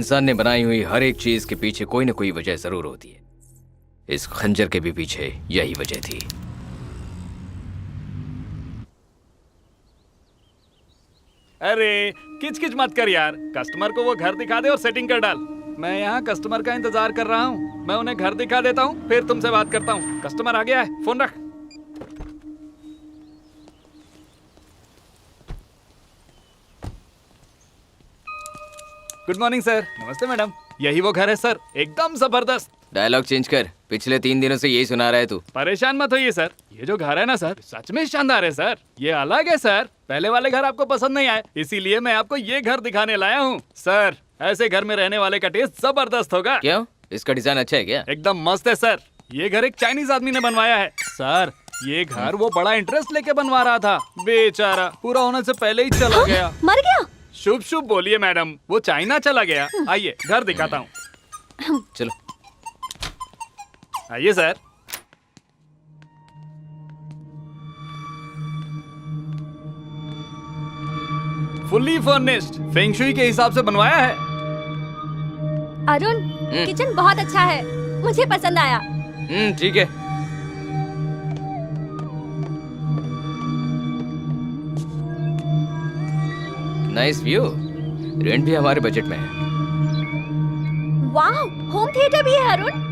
इंसान ने बनाई हुई हर एक चीज के पीछे कोई ना कोई वजह जरूर होती है। इस खंजर के भी पीछे यही वजह थी। अरे किच किच मत कर यार, कस्टमर को वो घर दिखा दे और सेटिंग कर डाल। मैं यहाँ कस्टमर का इंतजार कर रहा हूँ। मैं उन्हें घर दिखा देता हूँ, फिर तुमसे बात करता हूँ। कस्टमर आ गया है, फोन रख। Good morning sir. नमस्ते मैडम। यही वो घर है सर, एकदम जबरदस्त। डायलॉग चेंज कर, पिछले 3 दिनों से यही सुना रहा है तू। परेशान मत होइए सर, ये जो घर है ना सर, सच में शानदार है सर। ये अलग है सर, पहले वाले घर आपको पसंद नहीं आए, इसीलिए मैं आपको ये घर दिखाने लाया हूँ। सर ऐसे घर में रहने वाले का टेस्ट जबरदस्त होगा। क्यों, इसका डिजाइन अच्छा है क्या? एकदम मस्त है सर। ये घर एक चाइनीज आदमी ने बनवाया है सर। ये घर वो बड़ा इंटरेस्ट लेके बनवा रहा था, बेचारा पूरा होने से पहले ही चला गया। मर गया? शुभ शुभ बोलिए मैडम, वो चाइना चला गया। आइए घर दिखाता हूँ। चलो आइए sir. Fully furnished, feng shui के हिसाब से बनवाया है। अरुण, किचन बहुत अच्छा है, मुझे पसंद आया। ठीक है। Nice view. रेंट भी हमारे बजट में है। वाह, होम थिएटर भी है अरुण।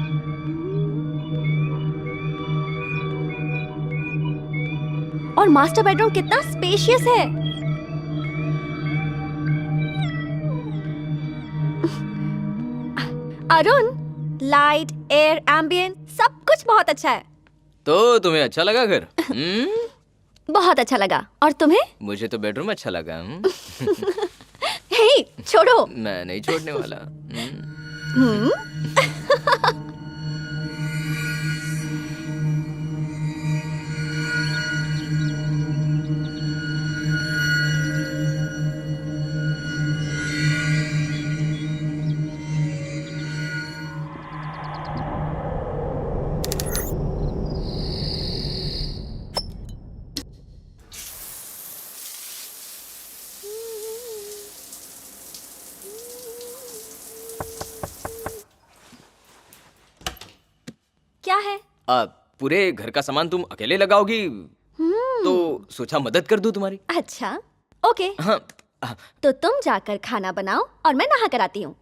और मास्टर बेडरूम कितना स्पेशियस है। अरुण, लाइट, एयर, एम्बियंट सब कुछ बहुत अच्छा है। तो तुम्हें अच्छा लगा घर? बहुत अच्छा लगा। और तुम्हें? मुझे तो बेडरूम अच्छा लगा। हे, छोड़ो। मैं नहीं छोड़ने वाला। क्या है? पूरे घर का सामान तुम अकेले लगाओगी, तो सोचा मदद कर दूं तुम्हारी। अच्छा, ओके। हाँ, तो तुम जाकर खाना बनाओ और मैं नहा कर आती हूँ।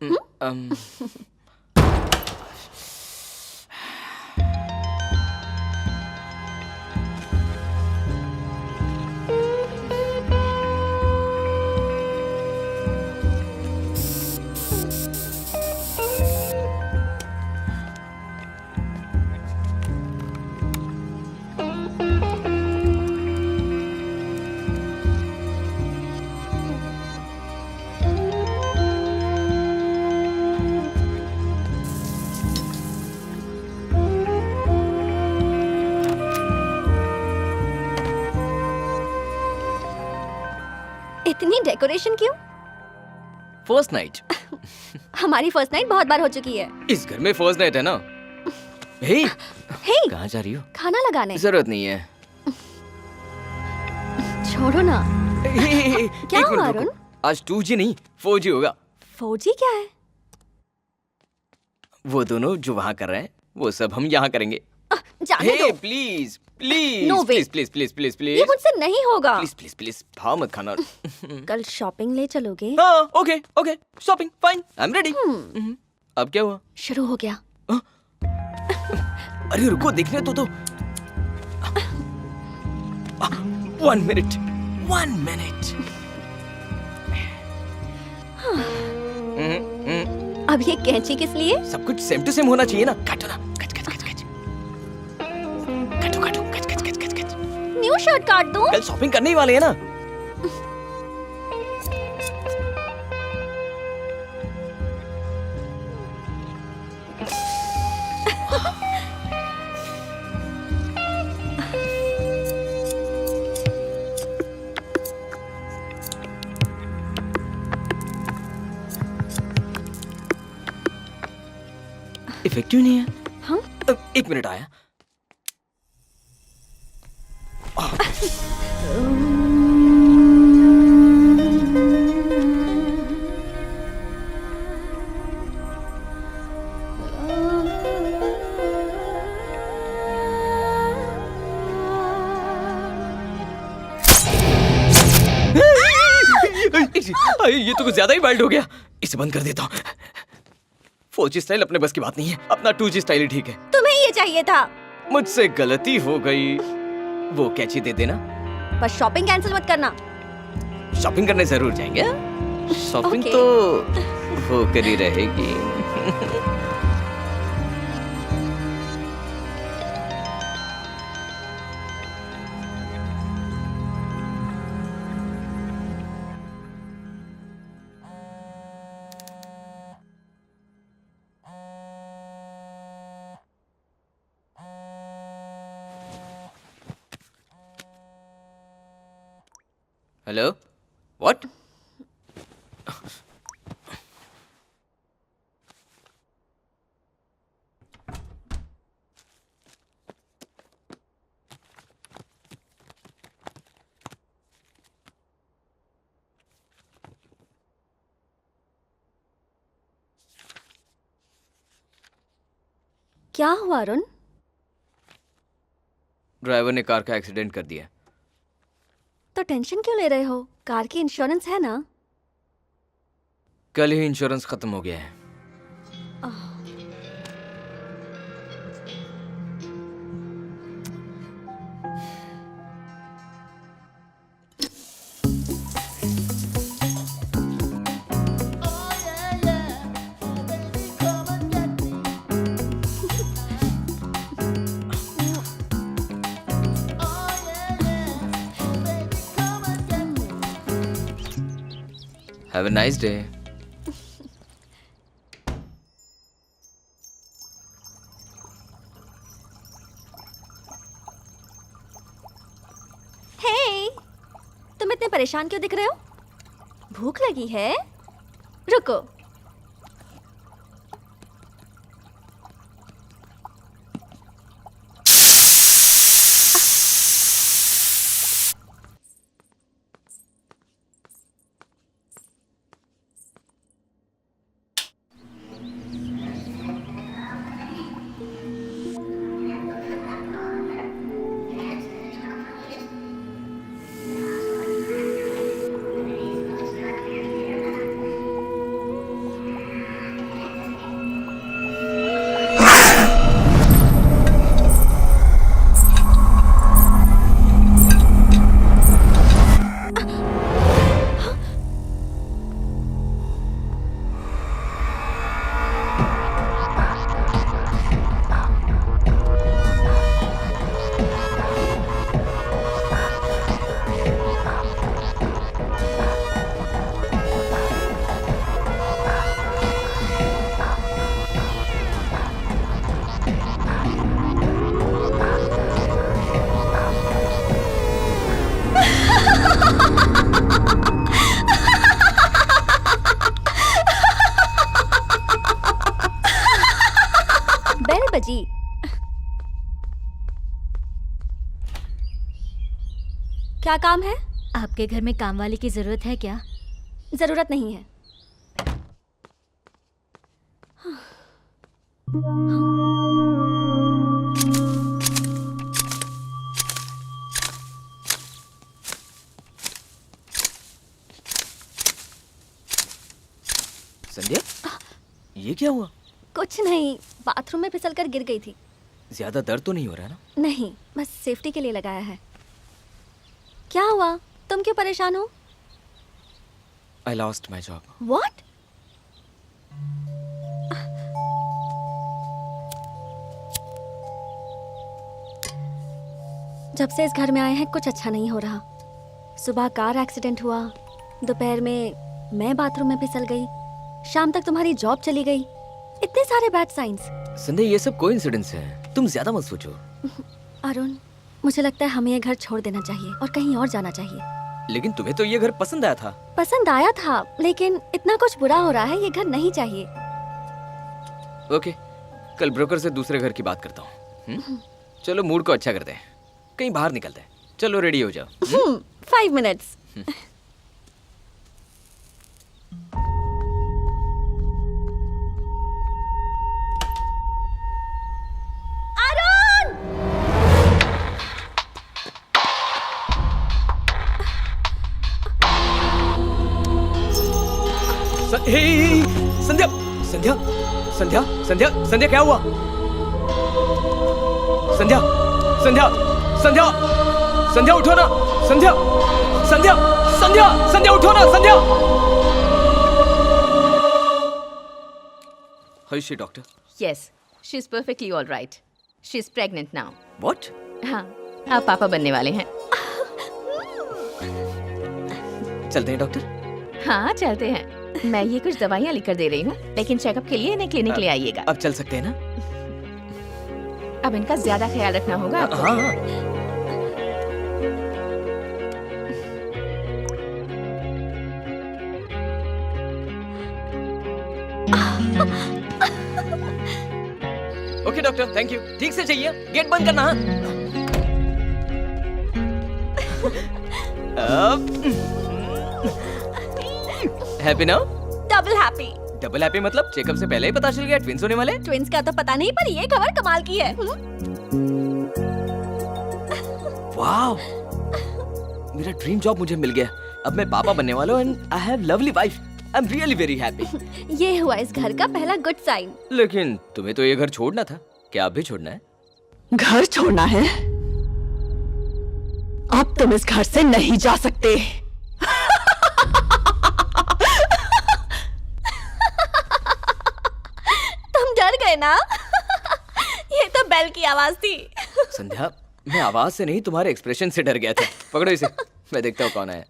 इतनी डेकोरेशन क्यों? First night. हमारी फर्स्ट नाइट बहुत बार हो चुकी है। इस घर में फर्स्ट नाइट है ना। हे, कहाँ जा रही हो? खाना लगाने। जरूरत नहीं है। छोड़ो ना। क्या हुआ अरुण? आज 2G नहीं 4G होगा। 4G क्या है? वो दोनों जो वहाँ कर रहे हैं, वो सब हम यहाँ करेंगे। जाने दो। Please please No way. Please please please please please ये मुझसे नहीं होगा। प्लीज प्लीज प्लीज भाव मत खाना। कल शॉपिंग ले चलोगे? हाँ, okay okay, shopping fine, I am ready. अब क्या हुआ? शुरू हो गया। अरे रुको, देखने तो 1 मिनट 1 मिनट। अब ये कैंची किस लिए? सब कुछ सेम टू सेम होना चाहिए ना। काटो ना, कट कट कट कट, काटो काटो, cut cut cut cut cut. New shirt काट दूं? कल शॉपिंग करने ही वाले हैं ना। इफेक्टिव नहीं है। हाँ? 1 मिनट आया। अरे ये तो कुछ ज्यादा ही वाइल्ड हो गया। इसे बंद कर देता हूँ। 4G स्टाइल अपने बस की बात नहीं है, अपना 2G स्टाइल ही ठीक है। तुम्हें ये चाहिए था। मुझसे गलती हो गई। वो कैची दे देना। बस शॉपिंग कैंसिल मत करना। शॉपिंग करने जरूर जाएंगे। Shopping Okay. तो होकर ही रहेगी। Hello, what? क्या हुआ अरुण? ड्राइवर ने कार का एक्सीडेंट कर दिया। तो टेंशन क्यों ले रहे हो? कार की इंश्योरेंस है ना? कल ही इंश्योरेंस खत्म हो गया है। Have a nice day. हे, तुम इतने परेशान क्यों दिख रहे हो? भूख लगी है? रुको। बेल बजी। क्या काम है? आपके घर में काम वाली की जरूरत है क्या? जरूरत नहीं है। संध्या, ये क्या हुआ? कुछ नहीं, बाथरूम में फिसलकर गिर गई थी। ज्यादा दर्द तो नहीं हो रहा ना? नहीं, बस सेफ्टी के लिए लगाया है। क्या हुआ? तुम क्यों परेशान हो? I lost my job. What? जब से इस घर में आए हैं कुछ अच्छा नहीं हो रहा। सुबह कार एक्सीडेंट हुआ, दोपहर में मैं बाथरूम में फिसल गई, शाम तक तुम्हारी जॉब चली गई। इतने सारे बैड साइंस। संध्या, ये सब कोइंसिडेंस है, तुम ज्यादा मत सोचो। अरुण, मुझे लगता है हमें ये घर छोड़ देना चाहिए और कहीं और जाना चाहिए। लेकिन तुम्हें तो ये घर पसंद आया था। पसंद आया था, लेकिन इतना कुछ बुरा हो रहा है, ये घर नहीं चाहिए। ओके, कल ब्रोकर से दूसरे घर की बात करता हूँ। चलो मूड को अच्छा करते हैं, कहीं बाहर निकलते हैं। चलो रेडी हो जाओ। 5 मिनट्स। हे, संध्या संध्या संध्या संध्या संध्या क्या हुआ? संध्या संध्या संध्या संध्या उठो ना, संध्या संध्या संध्या संध्या उठो ना, संध्या। How is she, doctor? Yes, she's perfectly all right. She's pregnant now. What? हाँ, आप पापा बनने वाले हैं। चलते हैं डॉक्टर। हाँ, चलते हैं। मैं ये कुछ दवाइयाँ लिख कर दे रही हूँ, लेकिन चेकअप के लिए इन्हें क्लिनिक ले आइएगा। अब चल सकते हैं ना? अब इनका ज्यादा ख्याल रखना होगा आपको। हाँ हाँ। Okay doctor, thank you. ठीक से चाहिए, गेट बंद करना। Happy now? Double happy. Double happy मतलब चेकअप से पहले ही पता चल गया ट्विंस होने वाले? ट्विंस का तो पता नहीं, पर ये खबर कमाल की है। वाओ, मेरा ड्रीम जॉब मुझे मिल गया। अब मैं पापा बनने वाला हूँ and I have lovely wife. I am really very happy. ये हुआ इस घर का पहला गुड साइन। लेकिन तुम्हें तो ये घर छोड़ना था, क्या अब भी छोड़ना है? घर छोड़ना है? अब तुम इस घर से नहीं जा सकते। तुम डर गए ना? ये तो बेल की आवाज थी। संध्या, मैं आवाज से नहीं तुम्हारे एक्सप्रेशन से डर गया था। पकड़ो इसे, मैं देखता हूँ कौन है।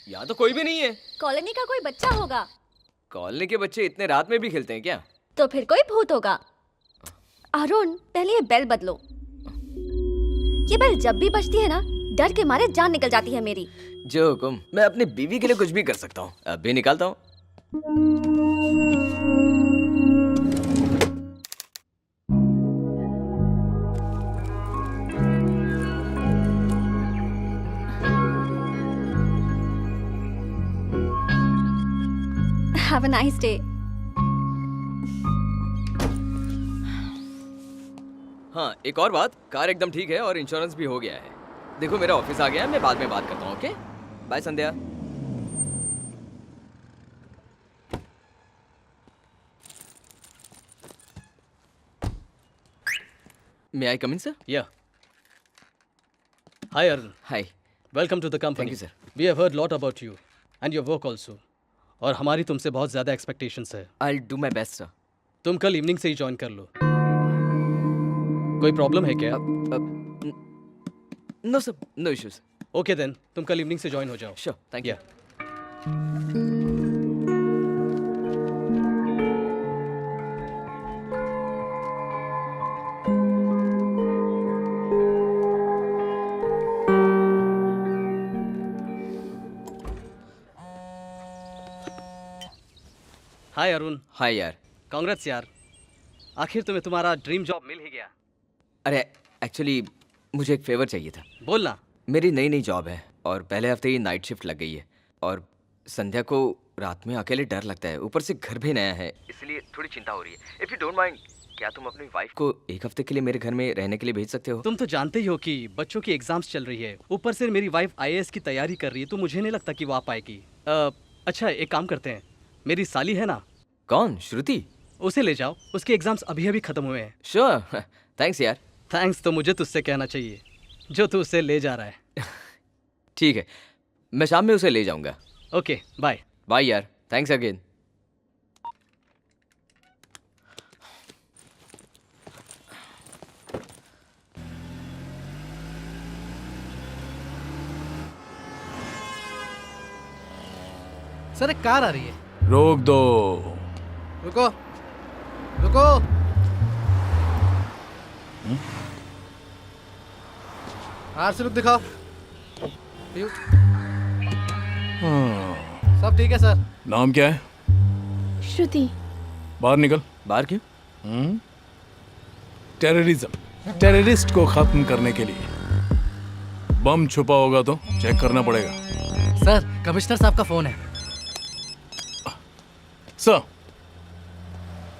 यहाँ तो कोई भी नहीं है। कॉलोनी का कोई बच्चा होगा। कॉलोनी के बच्चे इतने रात में भी खेलते हैं क्या? तो फिर कोई भूत होगा। अरुण, पहले ये बेल बदलो। ये बेल जब भी बजती है ना, डर के मारे जान निकल जाती है मेरी। जो हुकुम, मैं अपनी बीवी के लिए कुछ भी कर सकता हूँ। अब भी निकालता हूँ। Have a nice day. हाँ, एक और बात, कार एकदम ठीक है और इंश्योरेंस भी हो गया है। देखो मेरा ऑफिस आ गया है, मैं बाद में बात करता हूँ। Okay, bye Sandhya. May I come in, sir? Yeah. Hi, Arun. Hi. Welcome to the company. Thank you, sir. We have heard lot about you and your work also. और हमारी तुमसे बहुत ज़्यादा एक्सपेक्टेशंस है। I'll do my best, sir. तुम कल evening से ही join कर लो। कोई प्रॉब्लम है क्या? No, sir. No issues. Okay then, तुम कल इवनिंग से ज्वाइन हो जाओ। Sure. Thank you. Yeah. Hi Arun. Hi यार। कांग्रेट्स यार, आखिर तुम्हें तुम्हारा ड्रीम जॉब मिल ही गया। अरे एक्चुअली मुझे एक फेवर चाहिए था। बोलना। मेरी नई नई जॉब है और पहले हफ्ते ही नाइट शिफ्ट लग गई है और संध्या को रात में अकेले डर लगता है। ऊपर से घर भी नया है, इसलिए थोड़ी चिंता हो रही है। इफ यू डोंट माइंड, क्या तुम अपनी वाइफ को एक हफ्ते के लिए मेरे घर में रहने के लिए भेज सकते हो? तुम तो जानते ही हो कि बच्चों की एग्जाम्स चल रही है, ऊपर से मेरी वाइफ आईएएस की तैयारी कर रही है, तो मुझे नहीं लगता कि वो आ पाएगी। अच्छा एक काम करते हैं, मेरी साली है ना। कौन? श्रुति? उसे ले जाओ, उसके एग्जाम्स अभी अभी खत्म हुए हैं। श्योर। थैंक्स यार। थैंक्स तो मुझे तुझसे कहना चाहिए, जो तू उसे ले जा रहा है। ठीक है, मैं शाम में उसे ले जाऊंगा। Okay bye. बाय यार, थैंक्स अगेन। सर एक कार आ रही है। रोक दो। रुको रुको। आरसी लुक दिखाओ। पीयू। सब ठीक है सर। नाम क्या है? श्रुति। बाहर निकल। बाहर क्यों? टेररिज्म, टेररिस्ट को खत्म करने के लिए। बम छुपा होगा तो चेक करना पड़ेगा। सर कमिश्नर साहब का फोन है। Sir,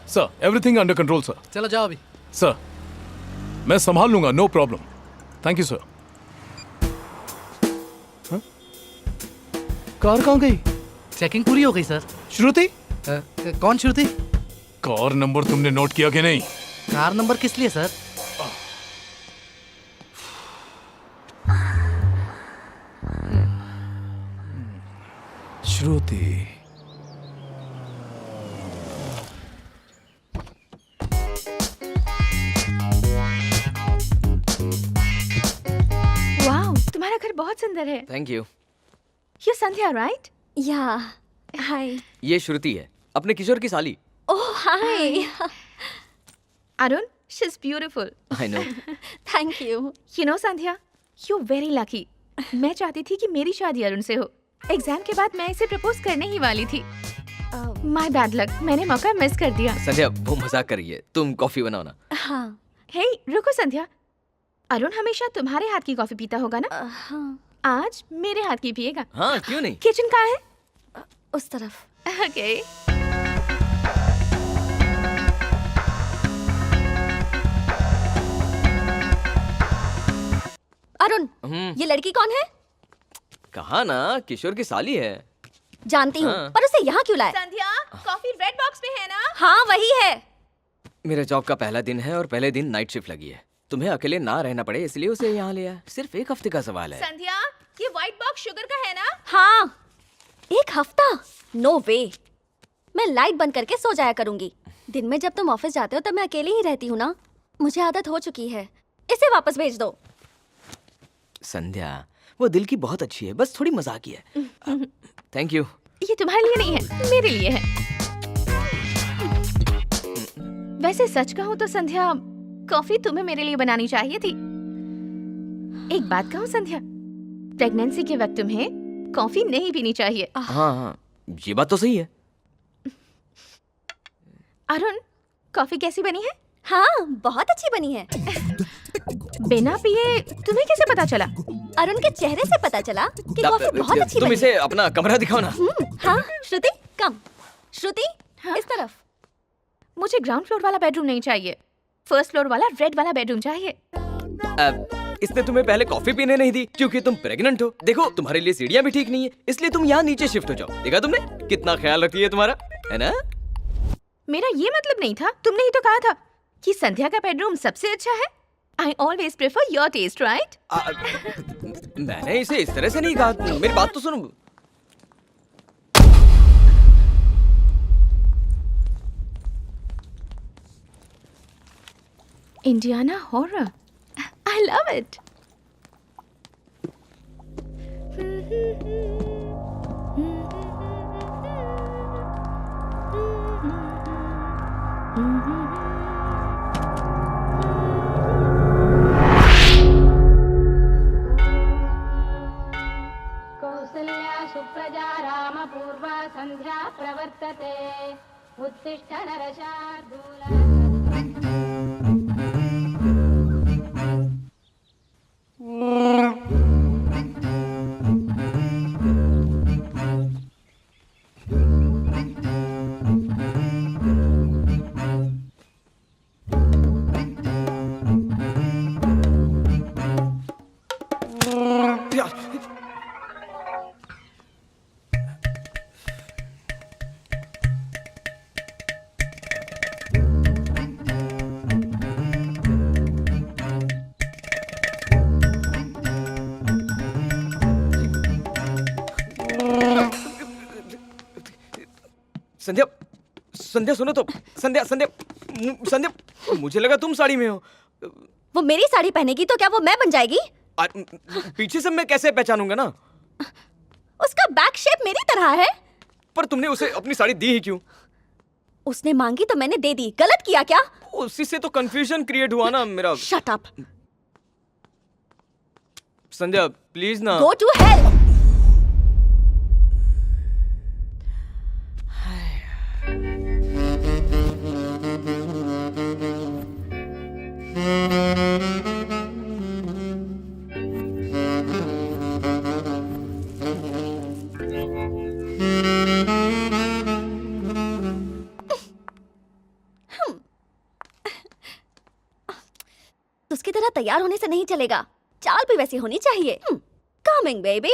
sir, everything under control sir. चलो जाओ अभी। सर, मैं संभाल लूंगा, no problem. Thank you sir. Car कहाँ गई? चेकिंग पूरी हो गई सर। श्रुति, कौन श्रुति? कार नंबर तुमने नोट किया कि नहीं? कार नंबर किस लिए सर? श्रुति, वाओ, तुम्हारा घर बहुत सुंदर है। Thank you. You Sandhya right? या हाय। ये श्रुति है, अपने किशोर की साली। Oh hi. Arun, she is beautiful. I know. Thank you. You know Sandhya, you very lucky. मैं चाहती थी कि मेरी शादी अरुण से हो। एग्जाम के बाद मैं इसे प्रपोज करने ही वाली थी। माय बैड लक, मैंने मौका मिस कर दिया। संध्या वो मजाक कर रही है, तुम कॉफी बनाओ ना। हाँ। हे रुको संध्या, अरुण हमेशा तुम्हारे हाथ की कॉफी पीता होगा ना? हाँ। आज मेरे हाथ की पिएगा। हाँ क्यों नहीं। किचन कहाँ है? उस तरफ। ओके। अरुण, ये लड़की कौन है? कहा ना, किशोर की साली है। जानती हूँ, हाँ। पर उसे यहाँ क्यों लाए? संध्या, कॉफी रेड बॉक्स में है ना? हाँ वही है। मेरे जॉब का पहला दिन है और पहले दिन नाइट शिफ्ट लगी है। तुम्हें अकेले ना रहना पड़े इसलिए उसे यहाँ लिया। सिर्फ 1 हफ्ते का सवाल है। संध्या, ये व्हाइट बॉक्स शुगर का है ना? हाँ। 1 हफ्ता? नो वे। मैं लाइट बंद करके सो जाया करूंगी। दिन में जब तुम ऑफिस जाते हो तब मैं अकेली ही रहती हूँ ना। मुझे आदत हो चुकी है। इसे वापस भेज दो। संध्या वो दिल की बहुत अच्छी है, बस थोड़ी मजाकी है। Thank you. ये तुम्हारे लिए नहीं है, मेरे लिए है। वैसे सच कहूँ तो संध्या, कॉफी तुम्हें मेरे लिए बनानी चाहिए थी। एक बात कहूँ संध्या, प्रेगनेंसी के वक्त तुम्हें कॉफी नहीं पीनी चाहिए। हाँ हाँ, ये बात तो सही है। अरुण, कॉफी कैसी बनी है? हाँ बहुत अच्छी बनी है। बिना पिए तुम्हें कैसे पता चला? अरुण के चेहरे से पता चला कि कॉफी बहुत अच्छी तुम बनी इसे अपना कमरा दिखाओ ना। हाँ श्रुति कम। श्रुति हाँ? इस तरफ। मुझे ग्राउंड फ्लोर वाला बेडरूम नहीं चाहिए, फर्स्ट फ्लोर वाला रेड वाला बेडरूम चाहिए। इसने तुम्हें पहले कॉफी पीने नहीं दी क्योंकि तुम प्रेग्नेंट हो। देखो तुम्हारे लिए सीढ़ियाँ भी ठीक नहीं है, इसलिए तुम यहाँ नीचे शिफ्ट हो जाओ। देखा तुमने कितना ख्याल रखती है तुम्हारा, है ना? मेरा ये मतलब नहीं था, तुमने ही तो कहा था कि संध्या का बेडरूम सबसे अच्छा है। I always prefer your taste, right? मैंने इसे इस तरह से नहीं कहा, मेरी बात तो सुनो। Indiana horror. I love it. Kausalya Supraja रामपूर्वा संध्या प्रवर्तते उत्तिष्ठ नरशार्दूल। संध्या, संध्या सुनो तो। संध्या संध्या संध्या, मुझे लगा तुम साड़ी में हो। वो मेरी साड़ी पहनेगी तो क्या वो मैं बन जाएगी? पीछे से मैं कैसे पहचानूंगा ना? उसका बैक शेप मेरी तरह है। पर तुमने उसे अपनी साड़ी दी ही क्यों? उसने मांगी तो मैंने दे दी। गलत किया क्या? उसी से तो कंफ्यूजन क्रिएट हुआ ना मेरा। Shut up. संध्या प्लीज ना। Go to hell. उसकी तरह तैयार होने से नहीं चलेगा, चाल भी वैसी होनी चाहिए। Coming baby.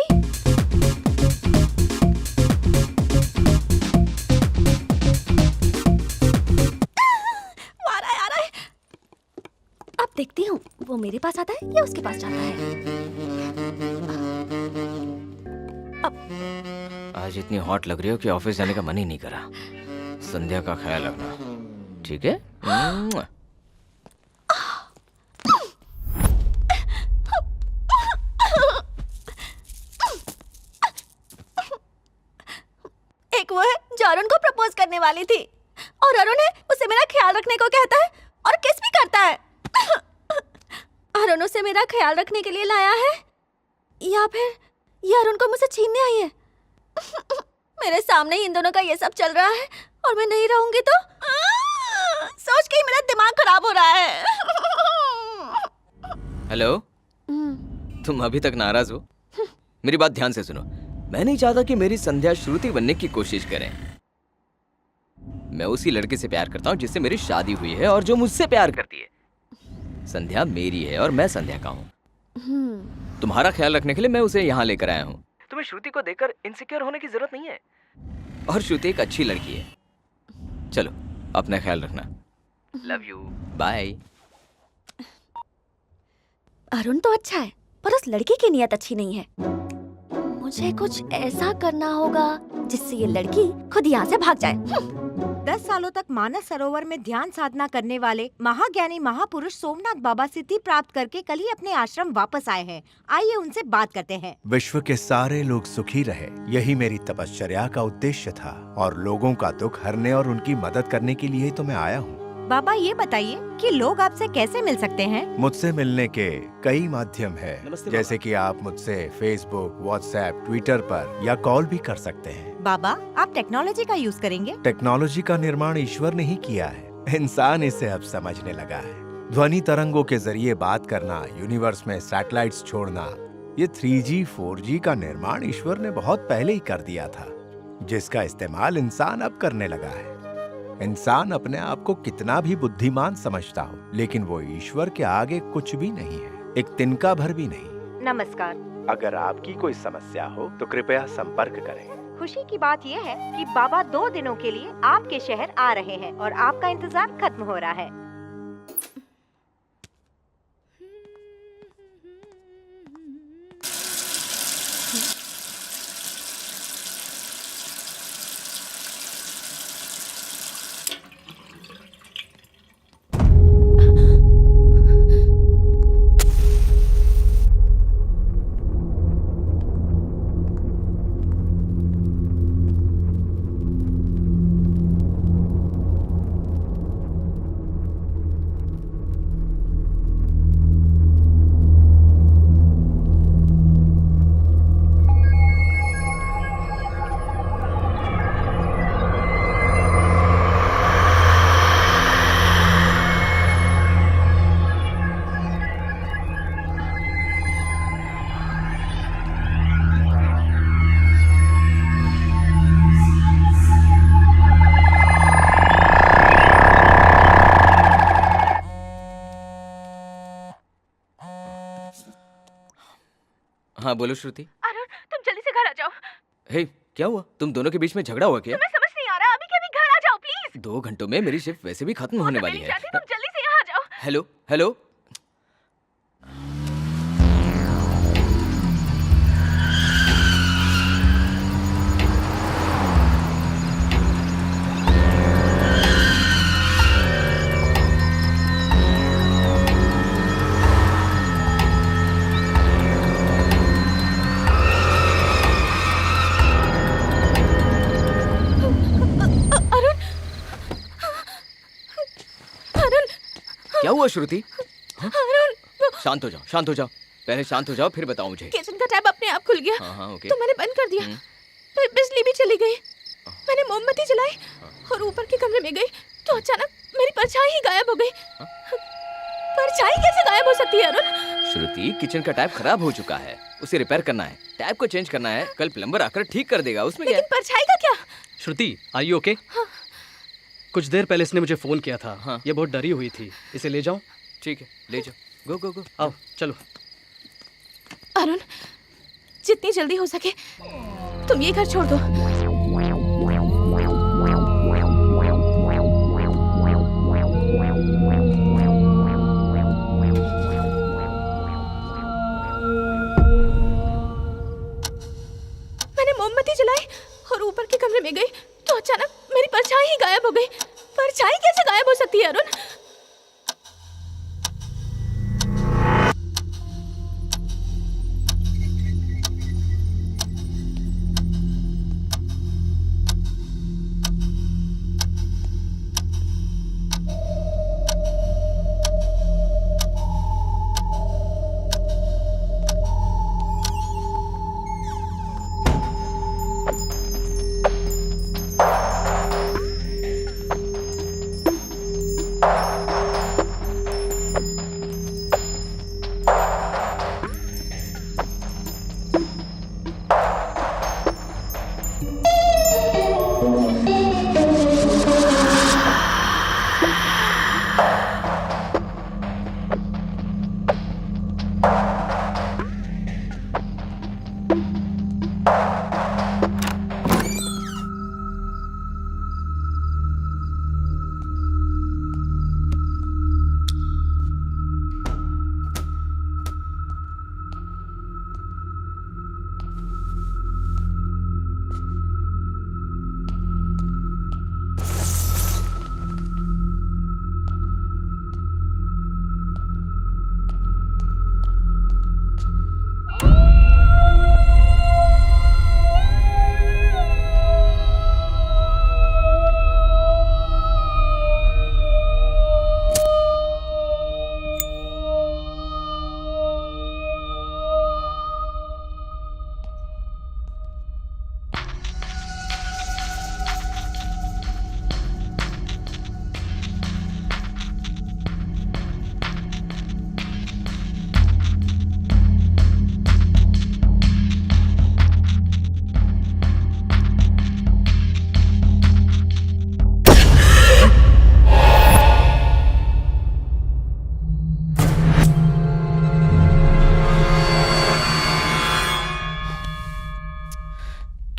वो मेरे पास आता है या उसके पास जाता है? आज इतनी हॉट लग रही हो कि ऑफिस जाने का मन ही नहीं करा। संध्या का ख्याल रखना, ठीक है? मुआ। एक वो है जो अरुण को प्रपोज करने वाली थी, और अरुण है उसे मेरा ख्याल रखने को कहता है और किस भी करता है। अरुण उसे मेरा ख्याल रखने के लिए लाया है या फिर ये अरुण को मुझसे छीनने आई है? मेरे सामने ही इन दोनों का ये सब चल रहा है और मैं नहीं रहूंगी तो सोच के ही मेरा दिमाग खराब हो रहा है। हेलो, तुम अभी तक नाराज हो? मेरी बात ध्यान से सुनो। मैं नहीं चाहता कि मेरी संध्या श्रुति बनने की कोशिश करें। मैं उसी लड़के से प्यार करता हूँ जिससे मेरी शादी हुई है और जो मुझसे प्यार करती है। संध्या मेरी है और मैं संध्या का हूँ। तुम्हारा ख्याल रखने के लिए मैं उसे यहाँ लेकर आया हूँ। तुम्हें श्रुति को देखकर इनसिक्योर होने की जरूरत नहीं है, और श्रुति एक अच्छी लड़की है। चलो, अपना ख्याल रखना। Love you, bye. अरुण तो अच्छा है पर उस लड़की की नीयत अच्छी नहीं है। मुझे कुछ ऐसा करना होगा जिससे ये लड़की खुद यहाँ से भाग जाए। 10 सालों तक मानस सरोवर में ध्यान साधना करने वाले महाज्ञानी महापुरुष सोमनाथ बाबा सिद्धि प्राप्त करके कल ही अपने आश्रम वापस आए हैं। आइए उनसे बात करते हैं। विश्व के सारे लोग सुखी रहे, यही मेरी तपश्चर्या का उद्देश्य था, और लोगों का दुख हरने और उनकी मदद करने के लिए तो मैं आया हूँ। बाबा ये बताइए कि लोग आपसे कैसे मिल सकते हैं? मुझसे मिलने के कई माध्यम है, जैसे कि आप मुझसे फेसबुक, व्हाट्सएप, ट्विटर पर या कॉल भी कर सकते हैं। बाबा आप टेक्नोलॉजी का यूज करेंगे? टेक्नोलॉजी का निर्माण ईश्वर ने ही किया है, इंसान इसे अब समझने लगा है। ध्वनि तरंगों के जरिए बात करना, यूनिवर्स में सैटेलाइट्स छोड़ना, ये 3G, 4G का निर्माण ईश्वर ने बहुत पहले ही कर दिया था, जिसका इस्तेमाल इंसान अब करने लगा है। इंसान अपने आप को कितना भी बुद्धिमान समझता हो, लेकिन वो ईश्वर के आगे कुछ भी नहीं है, एक तिनका भर भी नहीं। नमस्कार। अगर आपकी कोई समस्या हो तो कृपया संपर्क करें। खुशी की बात यह है कि बाबा 2 दिनों के लिए आपके शहर आ रहे हैं और आपका इंतजार खत्म हो रहा है। हाँ बोलो श्रुति। अरुण तुम जल्दी से घर आ जाओ। हे, क्या हुआ? तुम दोनों के बीच में झगड़ा हुआ क्या? तुम्हें समझ नहीं आ रहा, अभी के अभी घर आ जाओ प्लीज। 2 घंटों में मेरी शिफ्ट वैसे भी खत्म होने वाली है। तुम जल्दी से यहाँ आ जाओ। हेलो हेलो, क्या हुआ श्रुति? हाँ? शांत हो जाओ, शांत हो जाओ, पहले शांत हो जाओ फिर बताओ मुझे। किचन का टैप अपने आप खुल गया। हाँ, ओके। तो मैंने बंद कर दिया, फिर बिजली भी चली गई। मैंने मोमबत्ती जलाई और ऊपर के कमरे में गई तो अचानक मेरी परछाई ही गायब हो गई। परछाई कैसे गायब हो सकती है अरुण? श्रुति, किचन का टैप खराब हो चुका है, उसे रिपेयर करना है, टैप को चेंज करना है, कल प्लम्बर आकर ठीक कर देगा। उसमें क्या? लेकिन परछाई का क्या? श्रुति, आर यू ओके? कुछ देर पहले इसने मुझे फोन किया था। हाँ। ये बहुत डरी हुई थी, इसे ले जाऊं? ठीक है, ले जाओ। गो गो गो, आओ चलो। अरुण, जितनी जल्दी हो सके तुम ये घर छोड़ दो। कैसे गायब हो सकती है अरुण?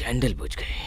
कैंडल बुझ गई।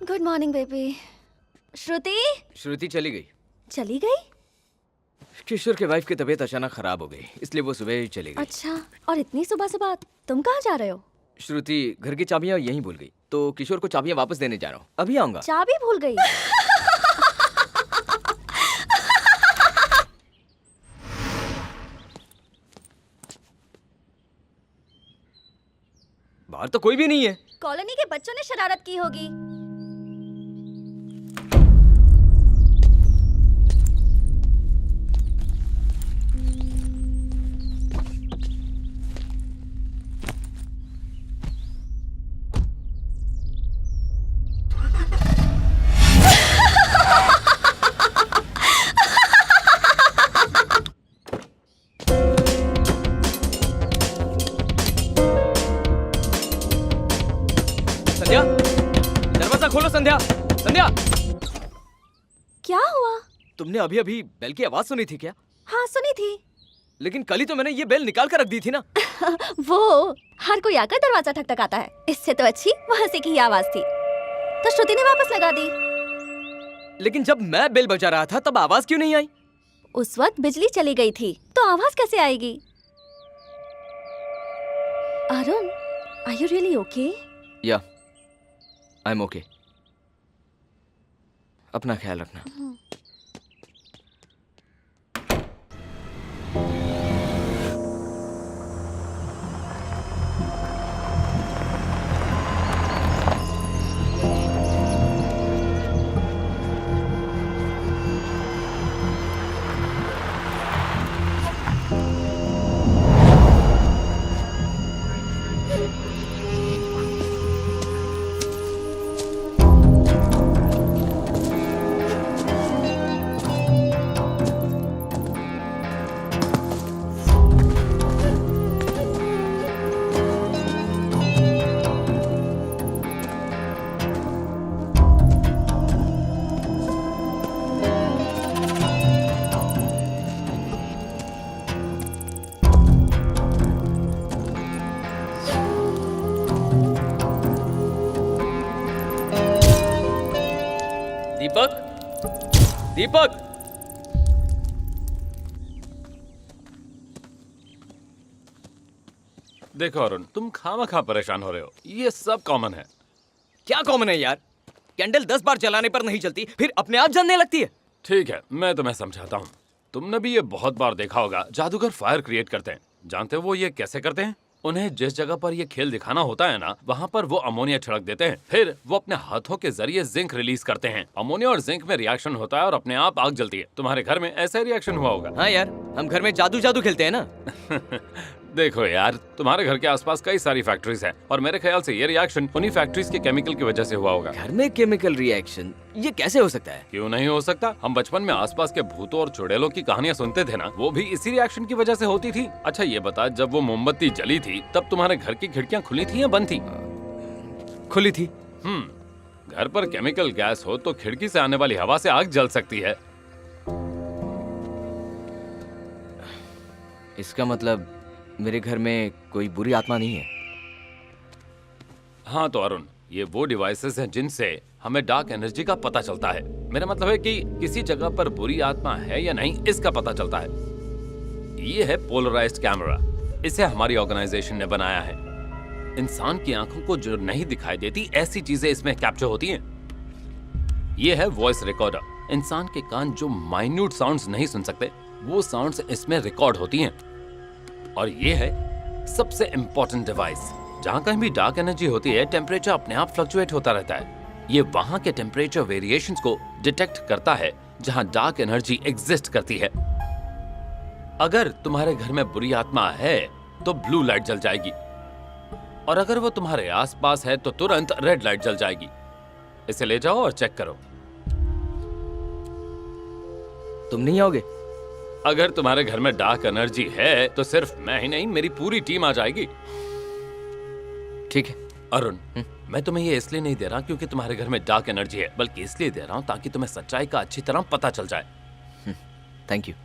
Good morning baby. Shruti Shruti चली गई। चली गई? किशोर के वाइफ की तबीयत अचानक खराब हो गई, इसलिए वो सुबह ही चली गई। अच्छा, और इतनी सुबह सुबह तुम कहाँ जा रहे हो? श्रुति घर की चाबियां यहीं भूल गई, तो किशोर को चाबियां वापस देने जा रहा हूँ। अभी आऊंगा। चाबी भूल गई? बाहर तो कोई भी नहीं है। कॉलोनी के बच्चों ने शरारत की होगी। संध्या, क्या हुआ? तुमने अभी अभी बेल की आवाज सुनी थी क्या? हाँ सुनी थी। लेकिन कल ही तो मैंने ये बेल निकाल कर रख दी थी ना। वो हर कोई आकर दरवाजा ठकठकाता है, इससे तो अच्छी वो हंसी की ही आवाज थी, तो श्रुति ने वापस लगा दी। लेकिन जब मैं बेल बजा रहा था तब आवाज क्यों नहीं आई? उस वक्त बिजली चली गई थी, तो आवाज कैसे आएगी? Arun, are you really okay? या आई एम ओके। अपना ख्याल रखना। दीपक, दीपक, देखो अरुण, तुम खामखा परेशान हो रहे हो। ये सब कॉमन है। क्या कॉमन है यार? कैंडल 10 बार जलाने पर नहीं जलती, फिर अपने आप जलने लगती है। ठीक है, मैं तुम्हें समझाता हूँ। तुमने भी ये बहुत बार देखा होगा, जादूगर फायर क्रिएट करते हैं। जानते हो वो ये कैसे करते हैं? उन्हें जिस जगह पर ये खेल दिखाना होता है ना, वहाँ पर वो अमोनिया छिड़क देते हैं। फिर वो अपने हाथों के जरिए जिंक रिलीज करते हैं। अमोनिया और जिंक में रिएक्शन होता है और अपने आप आग जलती है। तुम्हारे घर में ऐसा रिएक्शन हुआ होगा। हाँ यार, हम घर में जादू जादू खेलते हैं ना। देखो यार, तुम्हारे घर के आसपास कई सारी फैक्ट्रीज हैं और मेरे ख्याल से ये रिएक्शन उन्हीं फैक्ट्रीज के केमिकल की वजह से हुआ होगा। घर में केमिकल रिएक्शन, ये कैसे हो सकता है? क्यों नहीं हो सकता? हम बचपन में आसपास के भूतों और चुड़ैलों की कहानियां सुनते थे ना, वो भी इसी रिएक्शन की वजह से होती थी। अच्छा ये बता, जब वो मोमबत्ती जली थी तब तुम्हारे घर की खिड़कियां खुली थी या बंद थी? खुली थी। घर पर केमिकल गैस हो तो खिड़की से आने वाली हवा से आग जल सकती है। इसका मतलब मेरे घर में कोई बुरी आत्मा नहीं है। हाँ तो अरुण, ये वो डिवाइसेस हैं जिनसे हमें डार्क एनर्जी का पता चलता है। मेरा मतलब है कि किसी जगह पर बुरी आत्मा है या नहीं, इसका पता चलता है। ये है पोलराइज्ड कैमरा। इसे हमारी ऑर्गेनाइजेशन ने बनाया है। इंसान की आंखों को जो नहीं दिखाई देती ऐसी चीजें इसमें कैप्चर होती हैं। ये है वॉइस रिकॉर्डर। इंसान के कान जो माइन्यूट साउंड्स नहीं सुन सकते, वो साउंड्स इसमें रिकॉर्ड होती हैं। और ये है सबसे इंपॉर्टेंट डिवाइस। जहां कहीं भी डार्क एनर्जी होती है, टेम्परेचर अपने आप फ्लक्चुएट होता रहता है। ये वहां के टेम्परेचर वेरिएशंस को डिटेक्ट करता है जहां डार्क एनर्जी एग्जिस्ट करती है। अगर तुम्हारे घर में बुरी आत्मा है तो ब्लू लाइट जल जाएगी, और अगर वो तुम्हारे आसपास है तो तुरंत रेड लाइट जल जाएगी। इसे ले जाओ और चेक करो। तुम नहीं आओगे? अगर तुम्हारे घर में डार्क एनर्जी है तो सिर्फ मैं ही नहीं, मेरी पूरी टीम आ जाएगी। ठीक है अरुण, मैं तुम्हें ये इसलिए नहीं दे रहा क्योंकि तुम्हारे घर में डार्क एनर्जी है, बल्कि इसलिए दे रहा हूं ताकि तुम्हें सच्चाई का अच्छी तरह पता चल जाए। Thank you.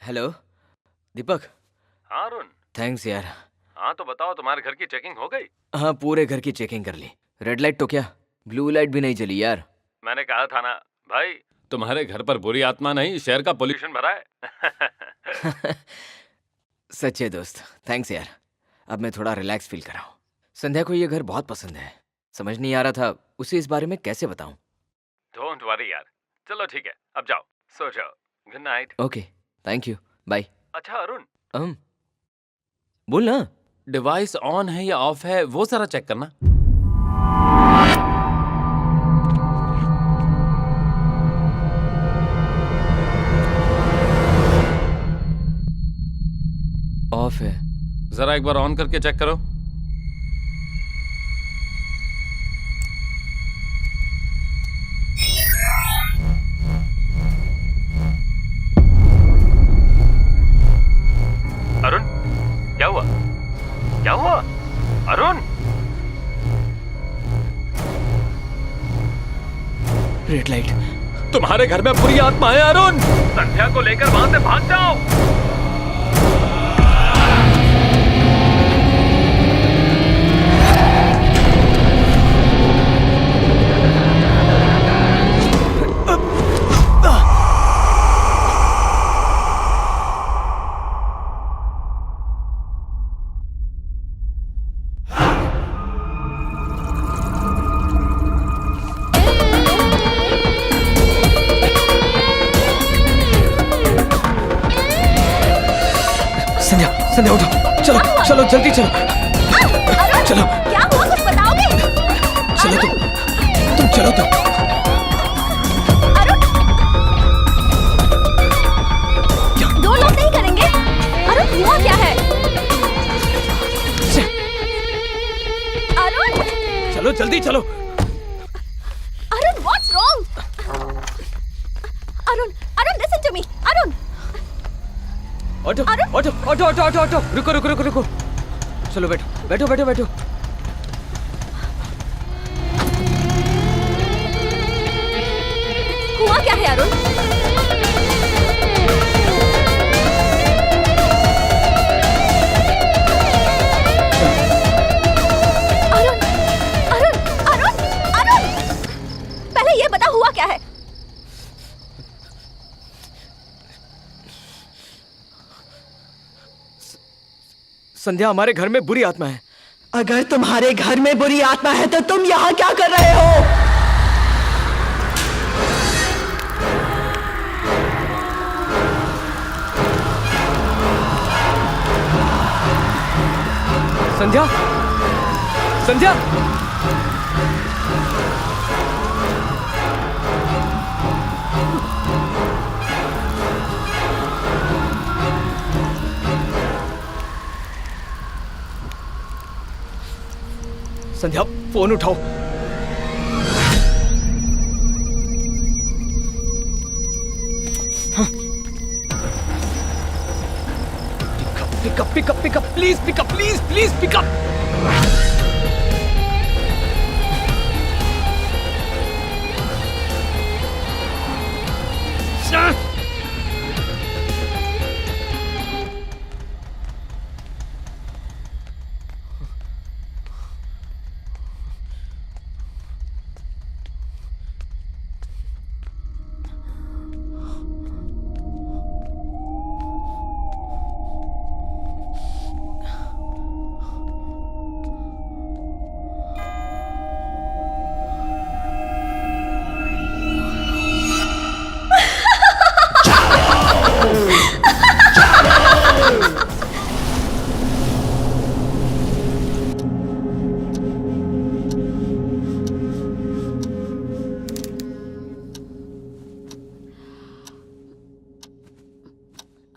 हेलो दीपक। हाँ अरुण। थैंक्स यार। हाँ तो बताओ, तुम्हारे घर की चेकिंग हो गई? हाँ पूरे घर की चेकिंग कर ली। रेड लाइट तो क्या, ब्लू लाइट भी नहीं जली यार। मैंने कहा था ना भाई, तुम्हारे घर पर बुरी आत्मा नहीं, शहर का पोल्यूशन भरा है। सच्चे दोस्त, थैंक्स यार। अब मैं थोड़ा रिलैक्स फील कर रहा हूँ। संध्या को ये घर बहुत पसंद है। समझ नहीं आ रहा था उसे इस बारे में कैसे बताऊं। डोंट वरी यार। चलो ठीक है, अब जाओ, सो जाओ। Good night. Okay, thank you, bye. अच्छा अरुण, बोल ना। डिवाइस ऑन है या ऑफ है वो जरा चेक करना। ऑफ है। जरा एक बार ऑन करके चेक करो। अरुण, क्या हुआ? क्या हुआ अरुण? Red light. तुम्हारे घर में बुरी आत्मा है अरुण। संध्या को लेकर वहां से भाग जाओ। संध्या उठो, चलो चलो जल्दी चलो। चलो क्या हुआ, कुछ बताओगे? चलो तुम चलो तो। दो लोग नहीं करेंगे। अरुण हुआ क्या है? अरुण चलो जल्दी चलो। Arun what's wrong? Arun listen to me. Arun auto auto auto auto auto auto, रुको रुको रुको रुको। चलो बैठो बैठो बैठो बैठो। हुआ क्या है अरुण? अरुण अरुण अरुण अरुण, पहले ये बता हुआ क्या है? संध्या, हमारे घर में बुरी आत्मा है। अगर तुम्हारे घर में बुरी आत्मा है तो तुम यहाँ क्या कर रहे हो? संध्या, संध्या, संध्या फोन उठाओ। Pick up please, please pick up.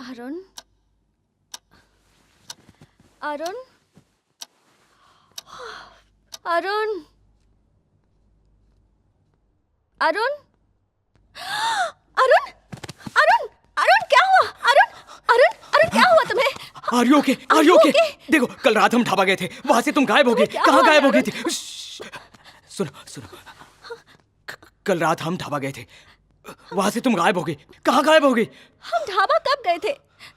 Arun Arun Arun Arun Arun Arun Arun, क्या हुआ? अरुण अरुण अरुण, क्या हुआ तुम्हें? Are you okay? Are you okay? देखो कल रात हम ढाबा गए थे, वहां से तुम गायब हो गई। कहाँ गायब हो गई थी? सुनो सुनो, कल रात हम ढाबा गए थे, वहां से तुम गायब हो गई। कहाँ गायब हो गई? हम ढाबा कब गए थे?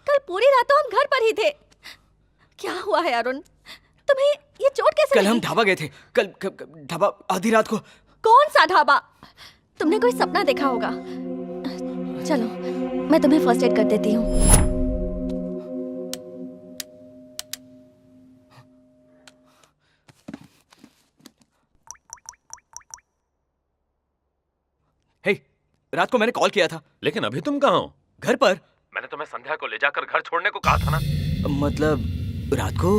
कल पूरी रात तो हम घर पर ही थे। क्या हुआ है अरुण? तुम्हें ये चोट कैसे कल लगी? हम ढाबा गए थे। कल ढाबा आधी रात को। कौन सा ढाबा? तुमने कोई सपना देखा होगा। चलो मैं तुम्हें फर्स्ट एड कर देती हूँ। हे, रात को मैंने कॉल किया था। लेकिन अभी तुम कहाँ हो? घर पर। मैंने तुम्हें संध्या को ले जाकर घर छोड़ने को कहा था ना। मतलब रात को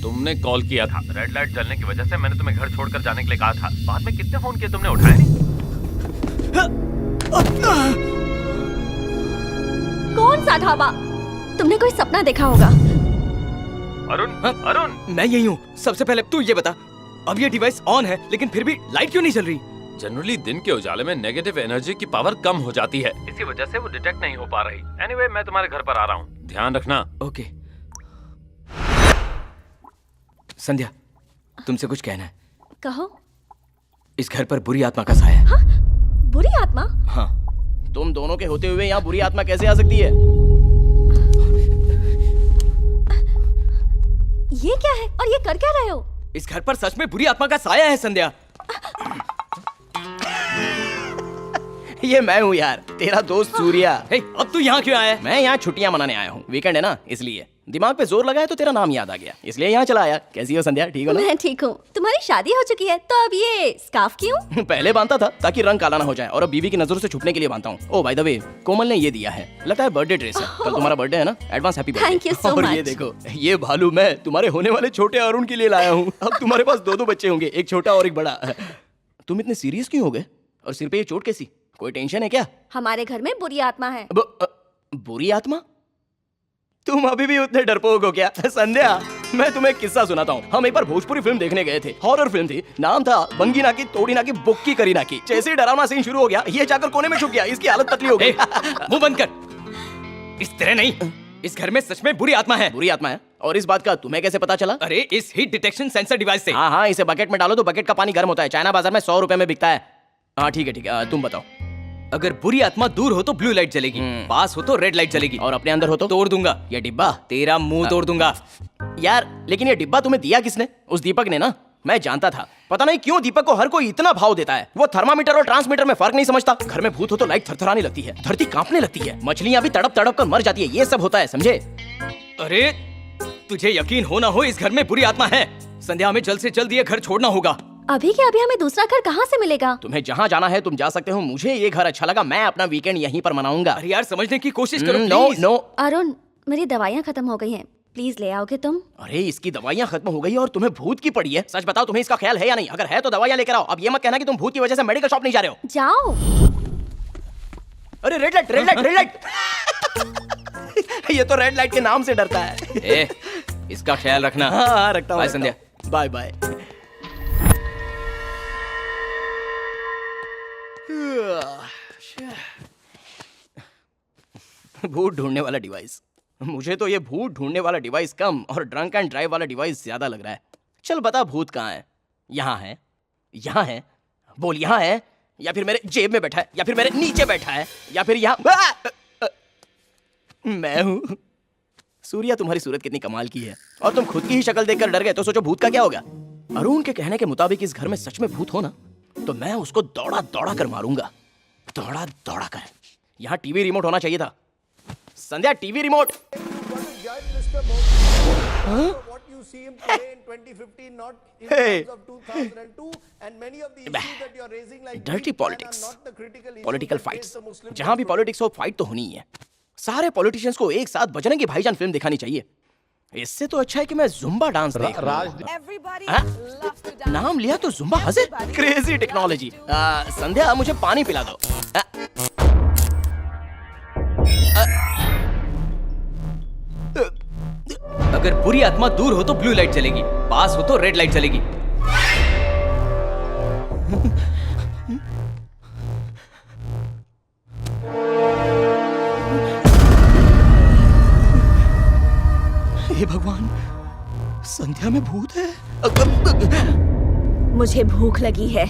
तुमने कॉल किया था, रेड लाइट जलने की वजह से मैंने तुम्हें घर छोड़कर जाने के लिए कहा था। बाद में कितने फोन किए तुमने उठाए नहीं। कौन सा ढाबा? तुमने कोई सपना देखा होगा। अरुण, मैं यही हूँ। सबसे पहले तू ये बता, अब ये डिवाइस ऑन है लेकिन फिर भी लाइट क्यों नहीं जल रही? जनरली दिन के उजाले में नेगेटिव एनर्जी की पावर कम हो जाती है, इसी वजह से वो डिटेक्ट नहीं हो पा रही। एनीवे, मैं तुम्हारे घर पर आ रहा हूँ, ध्यान रखना। ओके। संध्या, तुमसे कुछ कहना है। कहो। इस घर पर बुरी आत्मा का साया है। हाँ? बुरी आत्मा? हाँ। तुम दोनों के होते हुए यहाँ बुरी आत्मा कैसे आ सकती है? ये क्या है और ये कर क्या रहे हो? इस घर पर सच में बुरी आत्मा का साया है संध्या। ये मैं हूँ यार, तेरा दोस्त सूर्या। अब तू यहाँ क्यों आया है? मैं यहाँ छुट्टियां मनाने आया हूँ, वीकेंड है ना, इसलिए दिमाग पे जोर लगा है तो तेरा नाम याद आ गया, इसलिए यहाँ चला आया। कैसी हो संध्या, ठीक हो ना? मैं ठीक हूँ। तुम्हारी शादी हो चुकी है तो अब ये स्कार्फ क्यों? पहले बांधता था ताकि रंग काला ना हो जाए, और अब बीवी की नजरों से छुपने के लिए बांधता हूँ। ओ बाय द वे, कोमल ने ये दिया है, लगता है बर्थडे ड्रेस है। कल तुम्हारा बर्थडे है ना, advance happy birthday. Thank you so और much. ये देखो, ये भालू मैं तुम्हारे होने वाले छोटे अरुण के लिए लाया हूँ। अब तुम्हारे पास दो बच्चे होंगे, एक छोटा और एक बड़ा। तुम इतने सीरियस क्यों हो गए? और सिर पे ये चोट कैसी? कोई टेंशन है क्या? हमारे घर में बुरी आत्मा है। बुरी आत्मा? तुम अभी भी उतने डरपोक हो क्या? संध्या, मैं तुम्हें एक किस्सा सुनाता हूँ। हम एक बार भोजपुरी फिल्म देखने गए थे, हॉरर फिल्म थी, नाम था बंगीना की तोड़ीना की बुक्की करीना की। जैसे ही डरावना सीन शुरू हो गया, ये जाकर कोने में छुप गया, इसकी हालत पतली हो गई। मुंह बंद कर। इस तरह नहीं, इस घर में सच में बुरी आत्मा है। बुरी आत्मा है? और इस बात का तुम्हें कैसे पता चला? अरे इस हीट डिटेक्शन सेंसर डिवाइस से। हाँ, इसे बकेट में डालो तो बकेट का पानी गर्म होता है। चाइना बाजार में 100 रुपए में बिकता है। हाँ ठीक है, तुम बताओ। अगर बुरी आत्मा दूर हो तो ब्लू लाइट जलेगी, पास हो तो रेड लाइट जलेगी, और अपने अंदर हो तो तोड़ दूंगा ये डिब्बा। तेरा मुंह तोड़ दूंगा। यार लेकिन ये डिब्बा तुम्हें दिया किसने? उस दीपक ने ना। मैं जानता था, पता नहीं क्यों दीपक को हर कोई इतना भाव देता है। वो थर्मामीटर और ट्रांसमीटर में फर्क नहीं समझता। घर में भूत हो तो लाइट थरथराने लगती है, धरती कांपने लगती है, मछलियां भी तड़प तड़प कर मर जाती है। ये सब होता है, समझे? अरे तुझे यकीन हो ना हो, इस घर में बुरी आत्मा है। संध्या, हमें जल्द से जल्द ये घर छोड़ना होगा। अभी के अभी हमें दूसरा घर कहाँ से मिलेगा? तुम्हें जहाँ जाना है तुम जा सकते हो, मुझे ये घर अच्छा लगा, मैं अपना वीकेंड यहीं पर मनाऊंगा। अरे यार समझने की कोशिश करो। नो। अरुण, मेरी दवाइयाँ खत्म हो गई हैं, प्लीज ले आओगे तुम? अरे इसकी दवाइयाँ खत्म हो गई और तुम्हें भूत की पड़ी है। सच बताओ, तुम्हें इसका ख्याल है या नहीं? अगर है तो दवाइयाँ लेकर आओ। अब ये मत कहना कि तुम भूत की वजह से मेडिकल शॉप नहीं जा रहे हो। जाओ। अरे रेड लाइट। ये तो रेड लाइट के नाम से डरता है। इसका ख्याल रखना। हाँ, रखता हूँ। बाय संध्या। Bye bye. भूत ढूंढने वाला डिवाइस। मुझे तो ये भूत ढूंढने वाला डिवाइस कम और ड्रंक एंड ड्राइव वाला डिवाइस ज्यादा लग रहा है। चल बता, भूत कहाँ है? यहाँ है, यहाँ है, बोल यहाँ है, या फिर मेरे जेब में बैठा है, या फिर मेरे नीचे बैठा है, या फिर यहाँ। मैं हूँ। सूर्या, तुम्हारी सूरत कितनी कमाल की है, और तुम खुद की ही शक्ल देखकर डर गए तो सोचो भूत का क्या होगा। अरुण के कहने के मुताबिक इस घर में सच में भूत हो ना, तो मैं उसको दौड़ा दौड़ा कर मारूंगा। दौड़ा दौड़ा कर। यहाँ टीवी रिमोट होना चाहिए था। Sandhya, TV remote. Dirty politics, political fights. जहां भी पॉलिटिक्स हो, फाइट तो होनी ही है। सारे पॉलिटिशियंस को एक साथ बजरंगी भाईजान फिल्म दिखानी चाहिए। इससे तो अच्छा है कि मैं जुम्बा डांस देख नाम लिया तो जुम्बा हंसे। Crazy technology. संध्या, मुझे पानी पिला दो। अगर बुरी आत्मा दूर हो तो ब्लू लाइट जलेगी, पास हो तो रेड लाइट जलेगी। हे भगवान, संध्या में भूत है। मुझे भूख लगी है।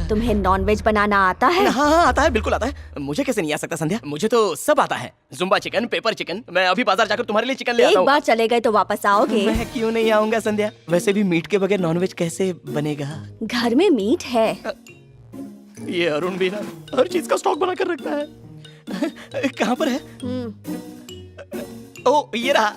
तुम्हें नॉनवेज बनाना आता है? हाँ हाँ आता है, बिल्कुल आता है। मुझे कैसे नहीं आ सकता संध्या? मुझे तो सब आता है। Zumba chicken, pepper chicken. मैं अभी बाजार जाकर तुम्हारे लिए चिकन ले आता एक हूँ। बार चले गए तो वापस आओगे? मैं क्यों नहीं आऊंगा संध्या? वैसे भी मीट के बगैर नॉनवेज कैसे बनेगा? घर में मीट है। ये अरुण भी ना हर चीज का स्टॉक बना कर रखता है। कहाँ पर है? ओ ये रहा।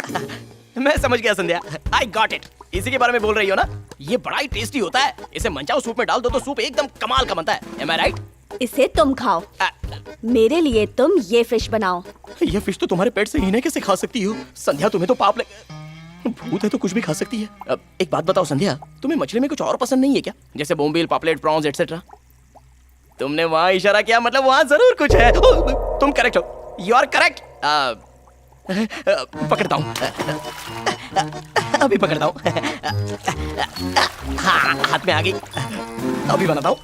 मैं समझ गया संध्या। I got it. इसी के बारे में बोल रही हो ना? ये बड़ा ही टेस्टी होता है। इसे मंचाओ सूप में डाल दो तो सूप एकदम कमाल का बनता है। Am I right? इसे तुम खाओ। मेरे लिए तुम ये फिश बनाओ। ये फिश तो तुम्हारे पेट से हीने कैसे खा सकती हो? संध्या तुम्हें तो पाप लगे। भूत है तो कुछ भी खा सकती है। अब एक बात बताओ संध्या, तुम्हें मछली में कुछ और पसंद नहीं है क्या? जैसे बोम्बिल, पापलेट, प्रॉन्स एटसेट्रा। तुमने वहाँ इशारा किया, मतलब वहाँ जरूर कुछ है। तुम करेक्ट हो। You are correct. पकड़ता हूँ, अभी पकड़ता हूँ। हाँ, हाथ में आ गई। अभी बनाता हूँ।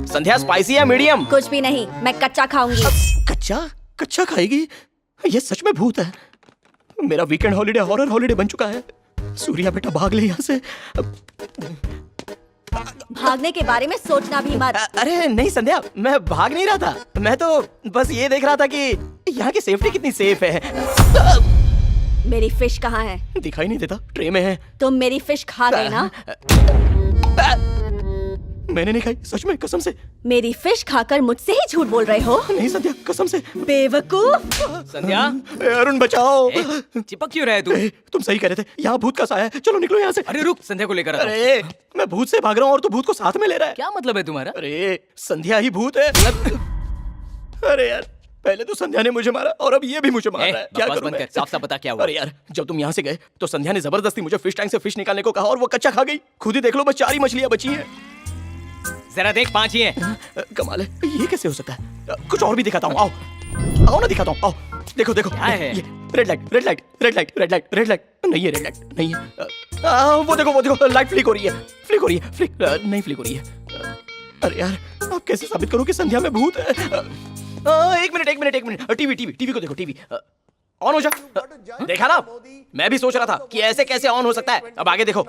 संध्या स्पाइसी है मीडियम? कुछ भी नहीं, मैं कच्चा खाऊंगी। कच्चा? कच्चा खाएगी? ये सच में भूत है। मेरा वीकेंड हॉलिडे हॉरर हॉलिडे बन चुका है। सूर्या बेटा भाग ले यहाँ से। भागने के बारे में सोचना भी मत। अरे नहीं संध्या, मैं भाग नहीं रहा था। मैं तो बस ये देख रहा था कि यहाँ की सेफ्टी कितनी सेफ है। मेरी फिश कहाँ है? दिखाई नहीं देता, ट्रे में है। तुम मेरी फिश खा गए ना? मैंने नहीं खाई, सच में, कसम से। मेरी फिश खाकर मुझसे ही झूठ बोल रहे हो? नहीं संध्या, कसम से। बेवकूफ। संध्या, अरुण बचाओ। चिपक क्यों रहे तू? तुम सही कह रहे थे, यहाँ भूत का साया है। चलो निकलो यहाँ से। अरे रुक, संध्या को लेकर आता हूँ। अरे मैं भूत से भाग रहा हूँ और तू भूत को साथ में ले रहा है। क्या मतलब है तुम्हारा? अरे संध्या ही भूत है। अरे यार, पहले तो संध्या ने मुझे मारा और अब ये भी मुझे मार रहा है। क्या करूं मैं? साफ साफ बता क्या हुआ? अरे यार, जब तुम यहाँ से गए तो संध्या ने जबरदस्ती मुझे फिश टैंक से फिश निकालने को कहा और वो कच्चा खा गई। खुद ही देख लो, बस 4 ही मछलियाँ बची हैं। जरा देख, 5 ही हैं। कमाल है, ये कैसे हो सकता है? कुछ और भी दिखाता हूँ, आओ आओ ना, दिखाता हूँ, आओ। देखो देखो, क्या है? ये red light, red light, red light, red light, red light. नहीं है, रेड लाइट नहीं है। वो देखो लाइट फ्लिक हो रही है, फ्लिक हो रही है, फ्लिक नहीं फ्लिक हो रही है। अरे यार, आप कैसे साबित करो कि संध्या में भूत है? एक मिनट, टीवी को देखो, टीवी ऑन हो जा। देखा ना, मैं भी सोच रहा था कि ऐसे कैसे ऑन हो सकता है। अब आगे देखो,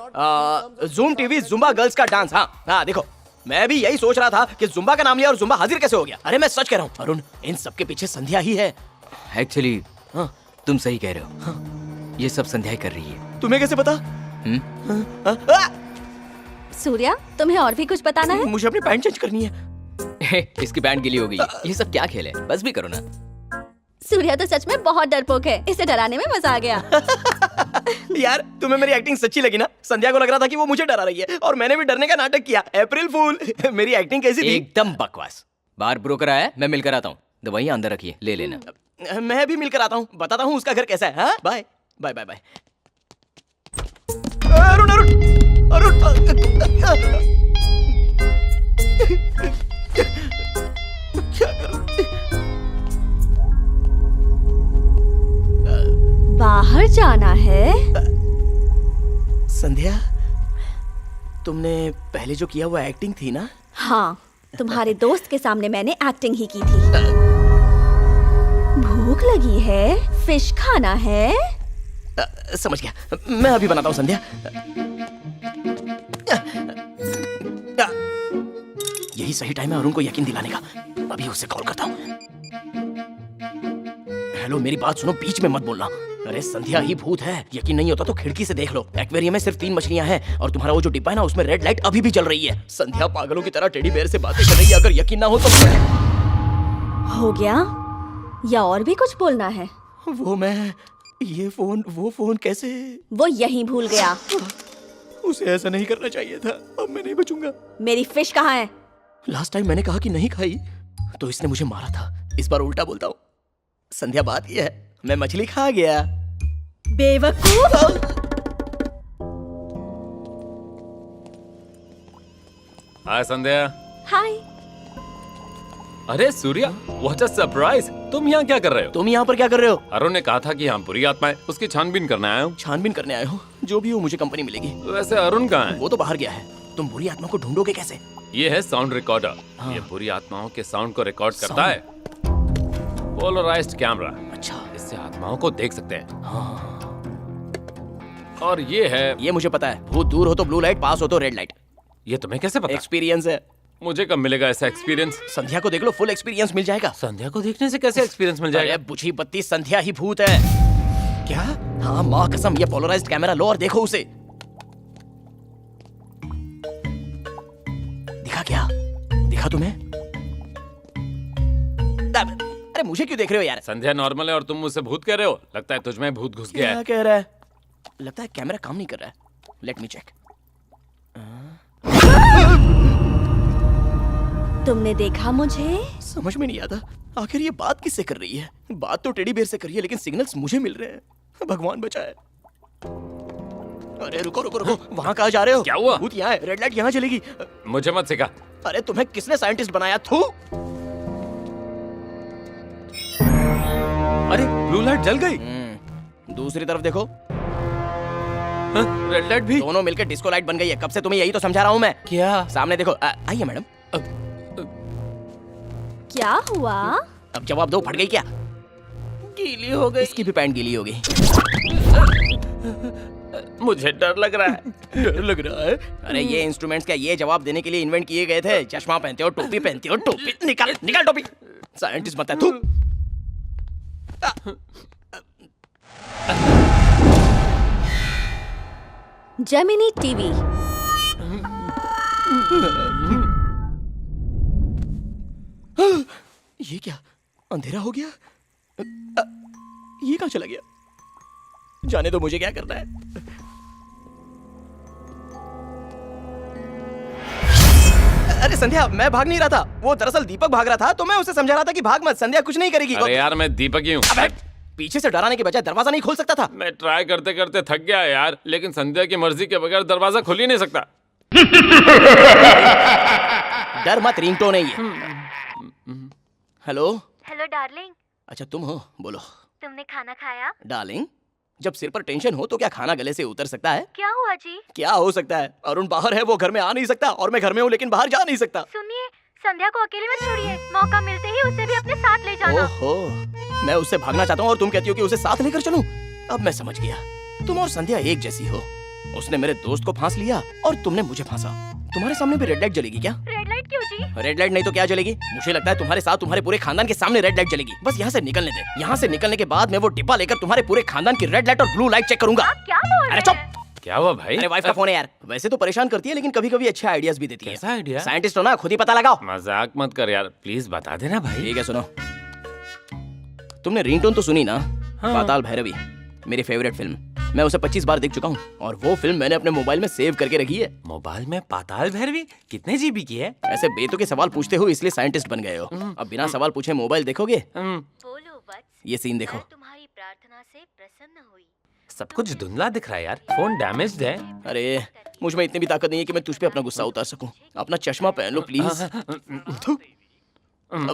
जूम टीवी जुम्बा गर्ल्स का डांस। हाँ देखो, मैं भी यही सोच रहा था कि जुम्बा का नाम लिया और जुम्बा हाजिर कैसे हो गया। अरे मैं सच कह रहा हूँ अरुण, इन सब के पीछे संध्या ही है। एक्चुअली तुम सही कह रहे हो। ये सब संध्या ही कर रही है। तुम्हें कैसे पता? सूर्या, तुम्हें और भी कुछ बताना है? मुझे अपनी पैंट चेंज करनी है। इसकी पैंट गीली हो गई है। ये सब क्या खेल है? बस भी करो ना। सूर्या तो सच में बहुत डरपोक है। इसे डराने में मजा आ गया। यार, तुम्हें मेरी एक्टिंग सच्ची लगी ना? संध्या को लग रहा था कि वो मुझे डरा रही है और मैंने भी डरने का नाटक किया। अप्रैल फूल। मेरी एक्टिंग कैसी थी? एकदम बकवास। बाहर ब्रोकर आया, मैं मिलकर आता हूँ। दवाइयाँ अंदर रखिए, ले लेना। मैं भी मिलकर आता हूँ, बताता हूँ उसका घर कैसा है। हाँ, bye bye bye bye. Arun Arun Arun, क्या करूं? बाहर जाना है? संध्या, तुमने पहले जो किया वो एक्टिंग थी ना? हाँ, तुम्हारे दोस्त के सामने मैंने एक्टिंग ही की थी। भूख लगी है, फिश खाना है। समझ गया, मैं अभी बनाता हूँ संध्या। यही सही टाइम है अरुण को यकीन दिलाने का। अभी उसे कॉल करता हूँ। हेलो, मेरी बात सुनो, बीच में मत बोलना। अरे संध्या ही भूत है। यकीन नहीं होता तो खिड़की से देख लो। एक्वेरियम में सिर्फ 3 मछलियां हैं और तुम्हारा वो जो डिब्बा है ना, उसमें रेड लाइट अभी भी जल रही है। संध्या पागलों की तरह टेडी बेयर से बातें कर रही है। अगर यकीन ना हो तो हो गया या और भी कुछ बोलना है? वो फोन कैसे? वो यहीं भूल गया। उसे ऐसा नहीं करना चाहिए था। अब मैं नहीं बचूंगा। मेरी फिश कहाँ है? लास्ट टाइम मैंने कहा कि नहीं खाई तो इसने मुझे मारा था। इस बार उल्टा बोलता हूँ। संध्या, बात यह है, मैं मछली खा गया। बेवकूफ। हाय संध्या। हाय। अरे सूर्या, व्हाट अ सरप्राइज। तुम यहाँ क्या कर रहे हो? तुम यहाँ पर क्या कर रहे हो? अरुण ने कहा था कि यहाँ बुरी आत्माएं, उसकी छानबीन करने आया हूँ। छानबीन करने आए हो? जो भी हो मुझे कंपनी मिलेगी। वैसे अरुण कहाँ है? वो तो बाहर गया है। तुम बुरी आत्मा को ढूंढोगे कैसे? ये है साउंड रिकॉर्डर। ये बुरी आत्माओं के साउंड को रिकॉर्ड करता है। Polarised camera. अच्छा, इससे आत्माओं को देख सकते हैं। और ये है, ये मुझे पता है, भूत दूर हो तो ब्लू लाइट, पास हो तो रेड लाइट। ये तुम्हें कैसे पता? एक्सपीरियंस है। मुझे कब मिलेगा ऐसा एक्सपीरियंस? संध्या को देख लो, फुल एक्सपीरियंस मिल जाएगा। संध्या को देखने से कैसे एक्सपीरियंस मिल जाएगा? अरे बुझी बत्ती, संध्या ही भूत है। क्या? हाँ माँ कसम, ये पोलराइज्ड कैमरा लो और देखो उसे। दिखा क्या? दिखा तुम्हें? अरे मुझे क्यों देख रहे हो यार? संध्या नॉर्मल है और तुम मुझसे भूत कह रहे हो? लगता है तुझमें भूत घुस गया क्या है। कह रहा है? लगता है कैमरा काम नहीं कर रहा है। Let me check. तुमने देखा मुझे? समझ में नहीं आता आखिर ये बात किससे कर रही है। बात तो टेडी बेयर से कर रही है, लेकिन सिग्नल्स मुझे मिल रहे हैं। भगवान बचाए। अरे रुको रुको रुको, वहाँ कहाँ जा रहे हो? क्या हुआ? भूत यहाँ है, रेड लाइट यहाँ चलेगी। मुझे मत सिखा। अरे तुम्हें किसने साइंटिस्ट बनाया? थू। अरे ब्लू लाइट जल गई। दूसरी तरफ देखो। रेड लाइट भी। दोनों मिलकर डिस्को लाइट बन गई है। कब से तुम्हें यही तो समझा रहा हूँ मैं। क्या? सामने देखो। आइए मैडम। क्या हुआ? अब जवाब दो, फट गई क्या? गीली हो गई। इसकी भी पैंट गीली हो गई। मुझे डर लग रहा है। डर लग रहा है? अरे ये इंस्ट्रूमेंट्स क्या ये जवाब देने के लिए इन्वेंट किए गए थे? चश्मा पहनते हो, टोपी पहनते हो, टोपी निकाल निकाल टोपी। साइंटिस्ट मत है तू। Gemini TV. ये क्या? अंधेरा हो गया? ये कहाँ चला गया? जाने दो, मुझे क्या करना है। अरे संध्या, मैं भाग नहीं रहा था। वो दरअसल दीपक भाग रहा था, तो मैं उसे समझा रहा था कि भाग मत, संध्या कुछ नहीं करेगी। अरे यार मैं दीपक ही हूँ। अबे पीछे से डराने के बजाय दरवाजा नहीं खोल सकता था? मैं ट्राई करते करते थक गया यार, लेकिन संध्या की मर्जी के बगैर दरवाजा खुल ही नहीं सकता। डर मत, रिंगटोन है ये। हेलो। हेलो डार्लिंग, अच्छा तुम हो, बोलो। तुमने खाना खाया? डार्लिंग, जब सिर पर टेंशन हो तो क्या खाना गले से उतर सकता है? क्या हुआ जी? क्या हो सकता है? अरुण बाहर है, वो घर में आ नहीं सकता, और मैं घर में हूँ लेकिन बाहर जा नहीं सकता। सुनिए, संध्या को अकेले मत छोड़िए, मौका मिलते ही उसे भी अपने साथ ले जाना। ओहो, मैं उससे भागना चाहता हूँ और तुम कहती हो कि उसे साथ लेकर चलूं। अब मैं समझ गया, तुम और संध्या एक जैसी हो। उसने मेरे दोस्त को फांस लिया और तुमने मुझे फांसा। तुम्हारे सामने भी रेड लाइट जलेगी क्या? रेड लाइट क्यों जी? रेड लाइट नहीं तो क्या जलेगी? मुझे लगता है तुम्हारे साथ तुम्हारे पूरे खानदान के सामने रेड लाइट जलेगी। बस यहाँ से निकलने दे। यहाँ से निकलने के बाद मैं वो डिब्बा लेकर तुम्हारे पूरे खानदान की रेड लाइट और ब्लू लाइट चेक करूंगा। आप क्या बोल रहे हैं? अरे चुप। क्या हुआ भाई? अरे वाइफ का फोन है यार। वैसे तो परेशान करती है, लेकिन कभी कभी अच्छे आइडियाज भी देती है। कैसा आइडिया? साइंटिस्ट हो ना, खुद ही पता लगाओ। मजाक मत कर यार, प्लीज बता देना भाई। ठीक है, सुनो। तुमने रिंगटोन तो सुनी ना? हाँ। पाताल भैरवी, मेरी फेवरेट फिल्म। मैं उसे 25 बार देख चुका हूँ, और वो फिल्म मैंने अपने मोबाइल में सेव करके रखी है। मोबाइल में पाताल भैरवी? कितने जीबी की है? ऐसे बेतुके सवाल पूछते हो इसलिए साइंटिस्ट बन गए हो। अब बिना सवाल पूछे मोबाइल देखोगे? बोलो वत्स, ये सीन देखो। मैं तुम्हारी प्रार्थना से प्रसन्न हुई। सब कुछ धुंधला दिख रहा है यार, फोन डैमेज्ड है। अरे मुझ में इतनी भी ताकत नहीं है कि मैं तुझ पे अपना गुस्सा उतार सकूं। अपना चश्मा पहन लो प्लीज। अब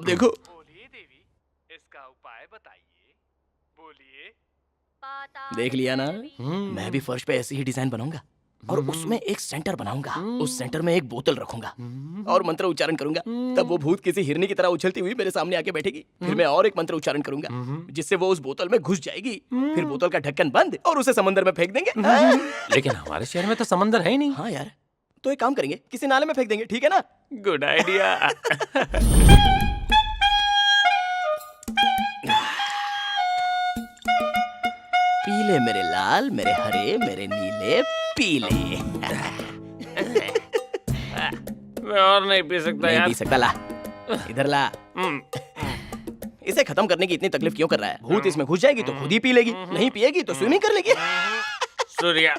देखो। बोलिए देवी, इसका उपाय बताइए। बोलिए। देख लिया ना? मैं भी फर्श पे ऐसी ही डिजाइन बनाऊंगा, और उसमें एक सेंटर बनाऊंगा। उस सेंटर में एक बोतल रखूंगा और मंत्र उच्चारण करूंगा। तब वो भूत किसी हिरनी की तरह उछलती हुई मेरे सामने आके बैठेगी। फिर मैं और एक मंत्र उच्चारण करूंगा, जिससे वो उस बोतल में घुस जाएगी। फिर बोतल का ढक्कन बंद, और उसे समंदर में फेंक देंगे। लेकिन हमारे शहर में तो समंदर है ही नहीं। हाँ यार, तो एक काम करेंगे, किसी नाले में फेंक देंगे, ठीक है ना? Good idea. पीले मेरे लाल, मेरे हरे, मेरे नीले, पीले। मैं और नहीं पी सकता नहीं यार। पी सकता, ला इधर ला। इसे खत्म करने की इतनी तकलीफ क्यों कर रहा है? भूत इसमें घुस जाएगी तो खुद ही पी लेगी, नहीं पिएगी तो स्विमिंग कर लेगी। सूर्या,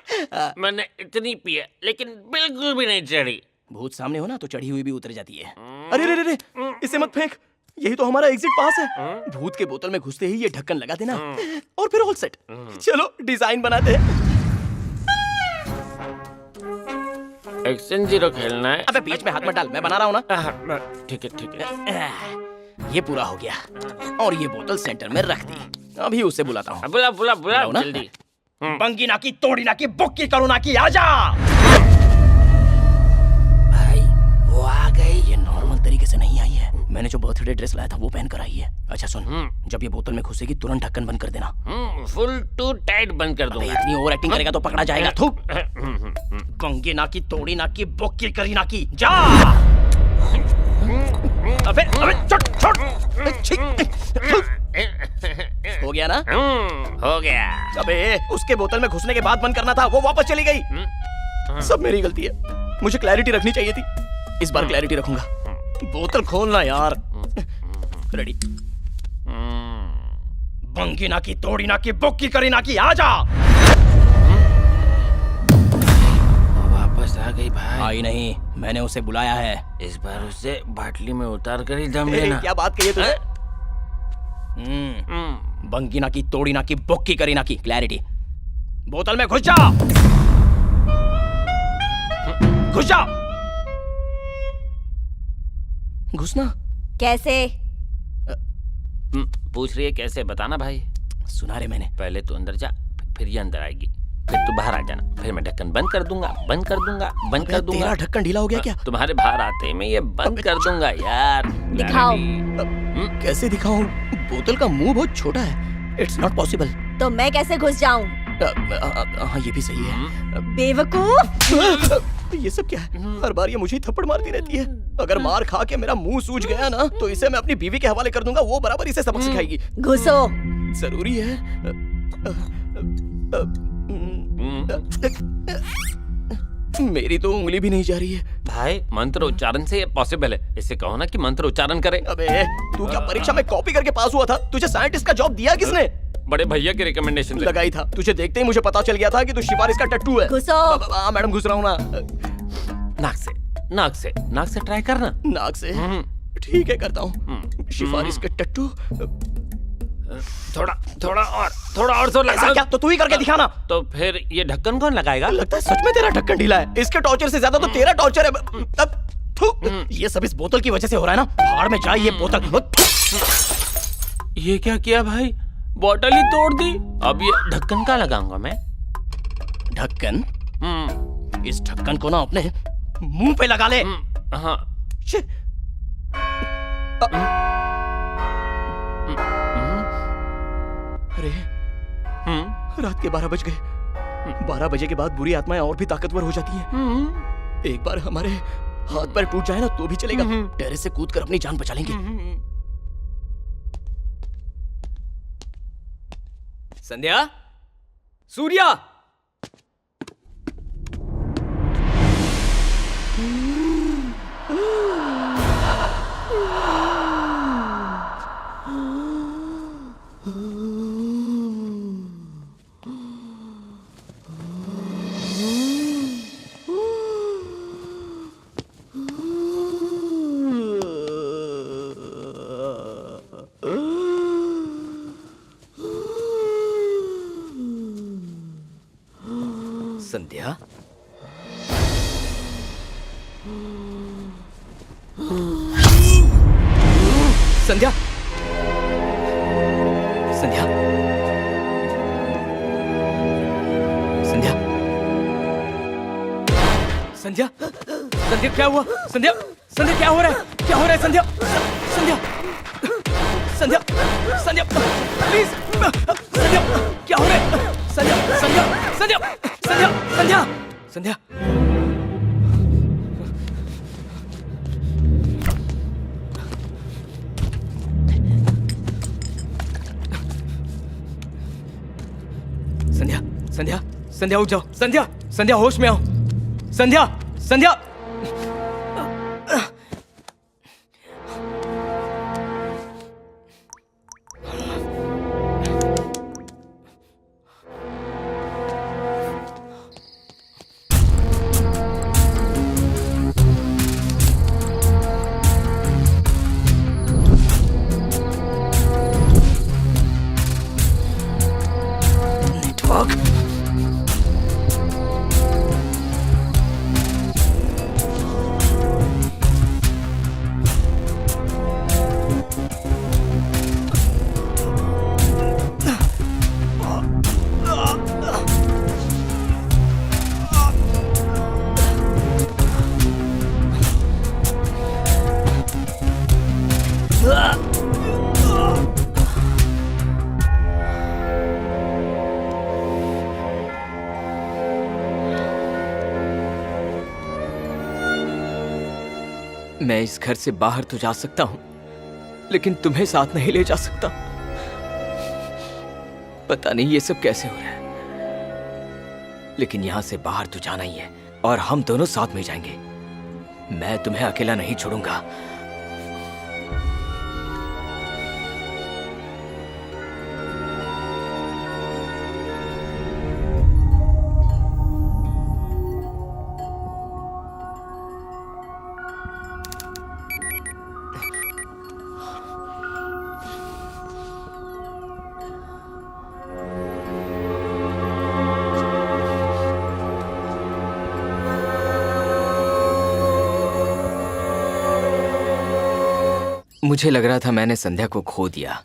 मैंने इतनी पी है लेकिन बिल्कुल भी नहीं चढ़ी। भूत सामने हो ना तो चढ़ी हुई भी उतर जाती है। अरे रे रे रे, इसे मत फेंक, यही तो हमारा एग्जिट पास है। भूत के बोतल में घुसते ही ये ढक्कन लगा देना, और फिर ऑल सेट। चलो डिजाइन बनाते हैं। एक्शन जीरो खेलना है। अबे बीच में हाथ मत डाल, मैं बना रहा हूँ ना। ठीक है ठीक है। ये पूरा हो गया, और ये बोतल सेंटर में रख दी। अभी उसे बुलाता हूँ। बुला बुला बुला बुलाओ ना। जल्दी। बंगी ना की, तोड़ी ना की, बुक्की करो ना की, आजा। भाई वो आ गई। ये नॉर्मल तरीके से नहीं आई है, मैंने जो बर्थडे ड्रेस लाया था वो पहन कर आई है। अच्छा सुन, जब ये बोतल में घुसेगी तुरंत ढक्कन बंद कर देना। फुल टू टाइट बंद कर दूंगा। इतनी ओवर एक्टिंग करेगा तो पकड़ा जाएगा। थूक। बंगी ना की, तोड़ी ना की, बोकी करी ना की, जा। अबे छोड़ छोड़। हो गया ना? हो गया। अबे उसके बोतल में घुसने के बाद बंद करना था, वो वापस चली गई। सब मेरी गलती है, मुझे क्लैरिटी रखनी चाहिए थी। इस बार क्लैरिटी रखूंगा। बोतल खोलना यार। रेडी। बंगी ना की, तोड़ी ना की, बोकी करी ना की, आजा। वापस आ गई भाई। आई नहीं, मैंने उसे बुलाया है। इस बार उसे बाटली में उतार कर ही दम ए, लेना। क्या बात कही है तूने? बंगी ना की, तोड़ी ना की, बोकी करी ना की, क्लैरिटी। बोतल में घुस जा। घुस जा। घुसना कैसे? पूछ रही है कैसे, बताना भाई। सुना रे मैंने। पहले तू अंदर जा, फिर ये अंदर आएगी, फिर तू बाहर आ जाना, फिर मैं ढक्कन बंद कर दूंगा, बंद कर दूंगा, बंद कर दूंगा। तेरा ढक्कन ढीला हो गया क्या? तुम्हारे बाहर आते मैं ये बंद कर दूंगा यार। दिखाओ। कैसे दिखाऊं? बोतल का मुंह बहुत छोटा है। It's not possible. तो मैं कैसे घुस जाऊं? हाँ ये भी सही है। बेवकूफ। ये सब क्या है? हर बार ये मुझे ही थप्पड़ मारती रहती है। अगर मार खा के मेरा मुंह सूज गया ना तो इसे मैं अपनी बीवी के हवाले कर दूंगा, वो बराबर इसे सबक सिखाएगी। घुसो। जरूरी है। मेरी तो उंगली भी नहीं जा रही है। भाई मंत्र उच्चारण से ये पॉसिबल है। इसे कहो ना कि मंत्र उच्चारण करे। अबे तू क्या परीक्षा में कॉपी करके पास हुआ था? तुझे साइंटिस्ट का जॉब दिया किसने? बड़े भैया के रिकमेंडेशन से। लगाई था। तुझे देखते ही मुझे पता चल गया था कि तू सिफारिश का टट्टू है। घुसो। हाँ मैडम घुस रहा हूँ ना। नाक से, नाक से, नाक से ट्राई करना। नाक से? ठीक है करता हूँ। सिफारिश के टट्टू। थोड़ा और जोर लगा। क्या? तो तू ही करके दिखाना। तो फिर ये ढक्कन कौन लगाएगा? लगता है सच में तेरा ढक्कन ढीला है। इसके टॉर्चर से ज्यादा तो तेरा टॉर्चर है। अब ये सब इस बोतल की वजह से हो रहा है ना। भाड़ में जा ये बोतल। ये क्या किया भाई? बोतल ही तोड़ दी। अब ये ढक्कन का लगाऊंगा मैं। ढक्कन? इस ढक्कन को ना अपने मुंह पे लगा ले। हाँ। अरे रात के 12 बज गए। 12 बजे के बाद बुरी आत्माएं और भी ताकतवर हो जाती हैं। एक बार हमारे हाथ पैर टूट जाए ना तो भी चलेगा। टेरेस से कूद कर अपनी जान बचा लेंगे। संध्या, सूर्या। संध्या, संध्या, संध्या, संध्या, संध्या, संध्या क्या हुआ? संध्या, संध्या क्या हो रहा है? क्या हो रहा है संध्या? संध्या, संध्या, संध्या, प्लीज, संध्या, क्या हो रहा है? संध्या, संध्या, संध्या, संध्या, संध्या, संध्या। संध्या, संध्या, संध्या उठ जाओ। संध्या, संध्या होश में आओ। संध्या, संध्या। मैं इस घर से बाहर तो जा सकता हूं, लेकिन तुम्हें साथ नहीं ले जा सकता। पता नहीं ये सब कैसे हो रहा है, लेकिन यहां से बाहर तो जाना ही है और हम दोनों साथ में जाएंगे। मैं तुम्हें अकेला नहीं छोड़ूंगा। मुझे लग रहा था मैंने संध्या को खो दिया,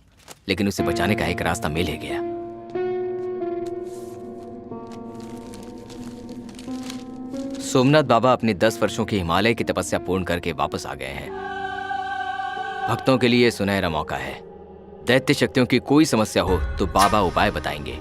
लेकिन उसे बचाने का एक रास्ता मिल ही गया। सोमनाथ बाबा अपनी 10 वर्षों की हिमालय की तपस्या पूर्ण करके वापस आ गए हैं। भक्तों के लिए सुनहरा मौका है। दैत्य शक्तियों की कोई समस्या हो तो बाबा उपाय बताएंगे।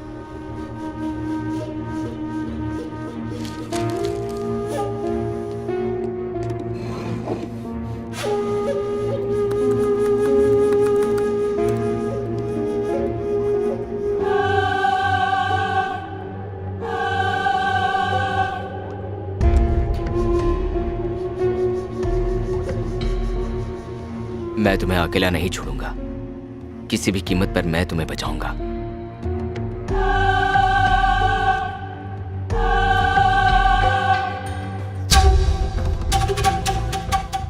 मैं तुम्हें अकेला नहीं छोड़ूंगा। किसी भी कीमत पर मैं तुम्हें बचाऊंगा।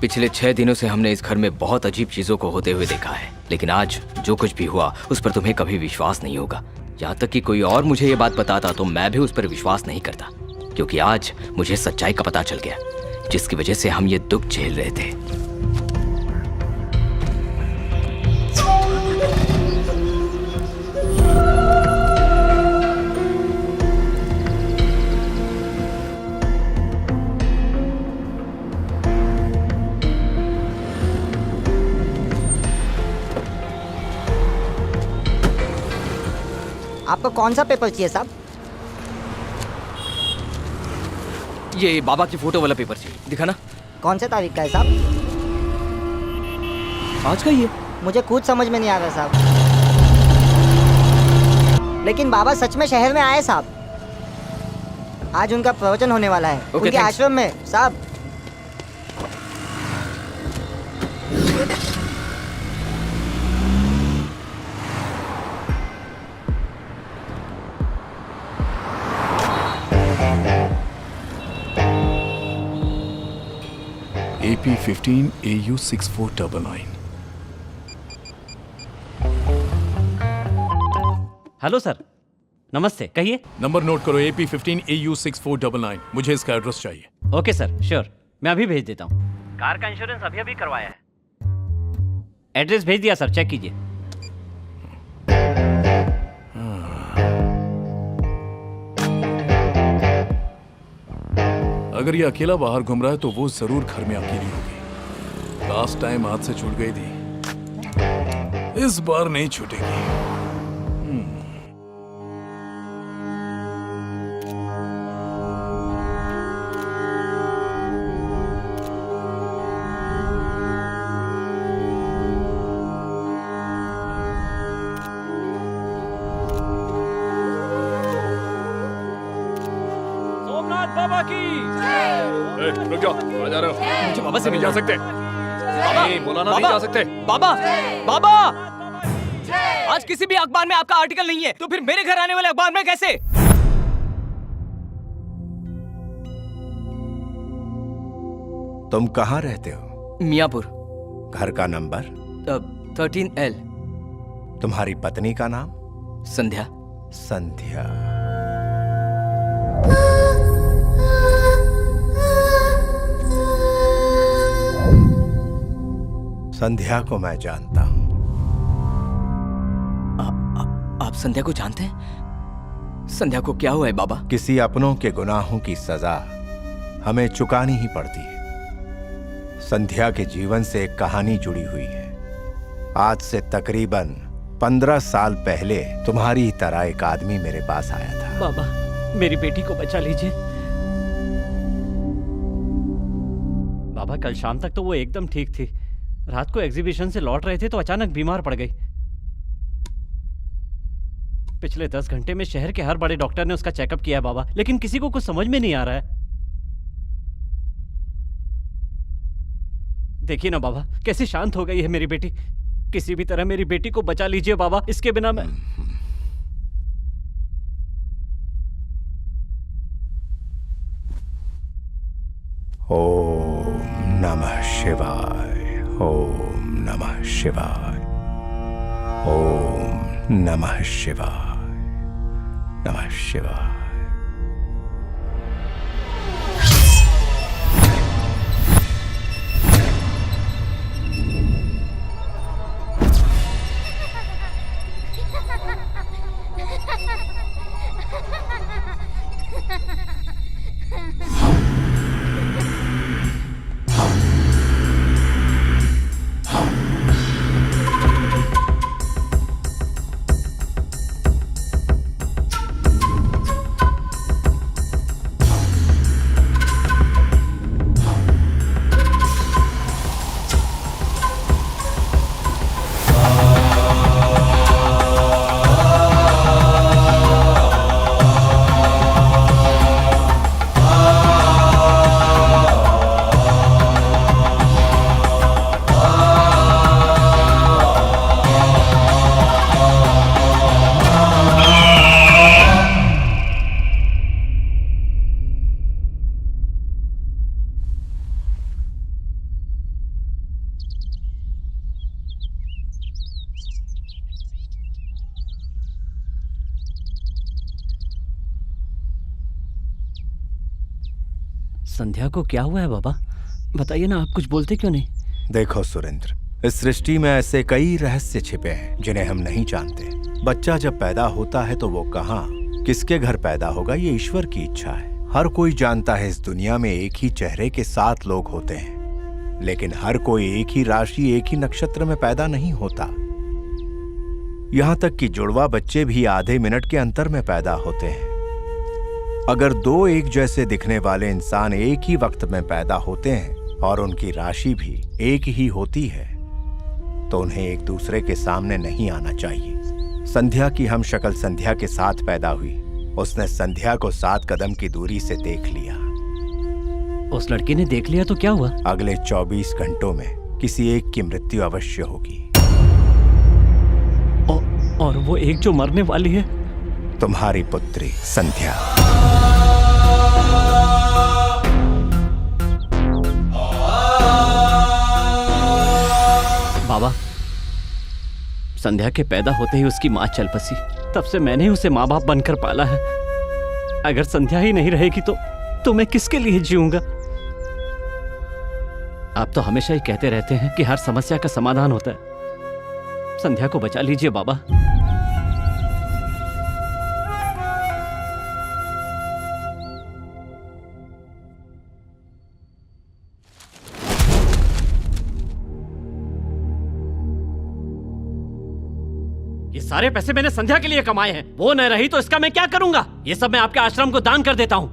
पिछले 6 दिनों से हमने इस घर में बहुत अजीब चीजों को होते हुए देखा है, लेकिन आज जो कुछ भी हुआ उस पर तुम्हें कभी विश्वास नहीं होगा। यहाँ तक कि कोई और मुझे ये बात बताता तो मैं भी उस पर विश्वास नहीं करता, क्योंकि आज मुझे सच्चाई का पता चल गया, जिसकी वजह से हम ये दुख झेल रहे थे। आपको कौन सा पेपर चाहिए साहब? ये बाबा की फोटो वाला पेपर चाहिए, दिखाना। कौन से तारीख का है साहब? आज का ही है। मुझे कुछ समझ में नहीं आ रहा साहब। लेकिन बाबा सच में शहर में आए साहब। आज उनका प्रवचन होने वाला है उनके आश्रम में साहब। AP15 AU 6499। हेलो सर, नमस्ते, कहिए। नंबर नोट करो, AP15 AU 6499। मुझे इसका एड्रेस चाहिए। ओके सर, श्योर, मैं अभी भेज देता हूँ। कार का इंश्योरेंस अभी अभी करवाया है। एड्रेस भेज दिया सर, चेक कीजिए। अगर ये अकेला बाहर घूम रहा है तो वो जरूर घर में अकेली होगी। लास्ट टाइम हाथ से छूट गई थी, इस बार नहीं छूटेगी। बाबा की रुक जाओ, कहाँ जा रहे हो? मुझे बाबा से नहीं जा सकते। नहीं, मौलाना नहीं जा सकते। बाबा, बाबा, आज किसी भी अखबार में आपका आर्टिकल नहीं है, तो फिर मेरे घर आने वाले अखबार में कैसे? तुम कहाँ रहते हो? मियापुर। घर का नंबर? 13L। तुम्हारी पत्नी का नाम? संध्या। संध्या। संध्या को मैं जानता हूं। आप संध्या को जानते हैं? संध्या को क्या हुआ है बाबा? किसी अपनों के गुनाहों की सजा हमें चुकानी ही पड़ती है। संध्या के जीवन से एक कहानी जुड़ी हुई है। आज से तकरीबन 15 साल पहले तुम्हारी तरह एक आदमी मेरे पास आया था। बाबा, मेरी बेटी को बचा लीजिए। बाबा, कल शाम तक तो वो एकदम ठीक थी। रात को एग्जीबिशन से लौट रहे थे तो अचानक बीमार पड़ गई। पिछले 10 घंटे में शहर के हर बड़े डॉक्टर ने उसका चेकअप किया है बाबा, लेकिन किसी को कुछ समझ में नहीं आ रहा है। देखिए ना बाबा, कैसे शांत हो गई है मेरी बेटी। किसी भी तरह मेरी बेटी को बचा लीजिए बाबा, इसके बिना मैं। ओम नमः शिवाय, ओम नमः शिवाय, ओम नमः शिवाय, नमः शिवाय। संध्या को क्या हुआ है बाबा? बताइए ना, आप कुछ बोलते क्यों नहीं? देखो सुरेंद्र, इस सृष्टि में ऐसे कई रहस्य छिपे हैं जिन्हें हम नहीं जानते। बच्चा जब पैदा होता है तो वो कहाँ, किसके घर पैदा होगा, ये ईश्वर की इच्छा है। हर कोई जानता है इस दुनिया में एक ही चेहरे के 7 लोग होते हैं, लेकिन हर कोई एक ही राशि, एक ही नक्षत्र में पैदा नहीं होता। यहाँ तक कि जुड़वा बच्चे भी आधे मिनट के अंतर में पैदा होते हैं। अगर 2 एक जैसे दिखने वाले इंसान एक ही वक्त में पैदा होते हैं और उनकी राशि भी एक ही होती है, तो उन्हें एक दूसरे के सामने नहीं आना चाहिए। संध्या की हम शक्ल संध्या के साथ पैदा हुई। उसने संध्या को 7 कदम की दूरी से देख लिया। उस लड़की ने देख लिया तो क्या हुआ? अगले 24 घंटों में किसी एक की मृत्यु अवश्य होगी। और वो एक जो मरने वाली है? तुम्हारी पुत्री संध्या। बाबा, संध्या के पैदा होते ही उसकी माँ चल बसी। तब से मैंने उसे माँ बाप बनकर पाला है। अगर संध्या ही नहीं रहेगी तो मैं किसके लिए जीऊंगा? आप तो हमेशा ही कहते रहते हैं कि हर समस्या का समाधान होता है। संध्या को बचा लीजिए बाबा। ये सारे पैसे मैंने संध्या के लिए कमाए हैं। वो न रही तो इसका मैं क्या करूंगा? ये सब मैं आपके आश्रम को दान कर देता हूं।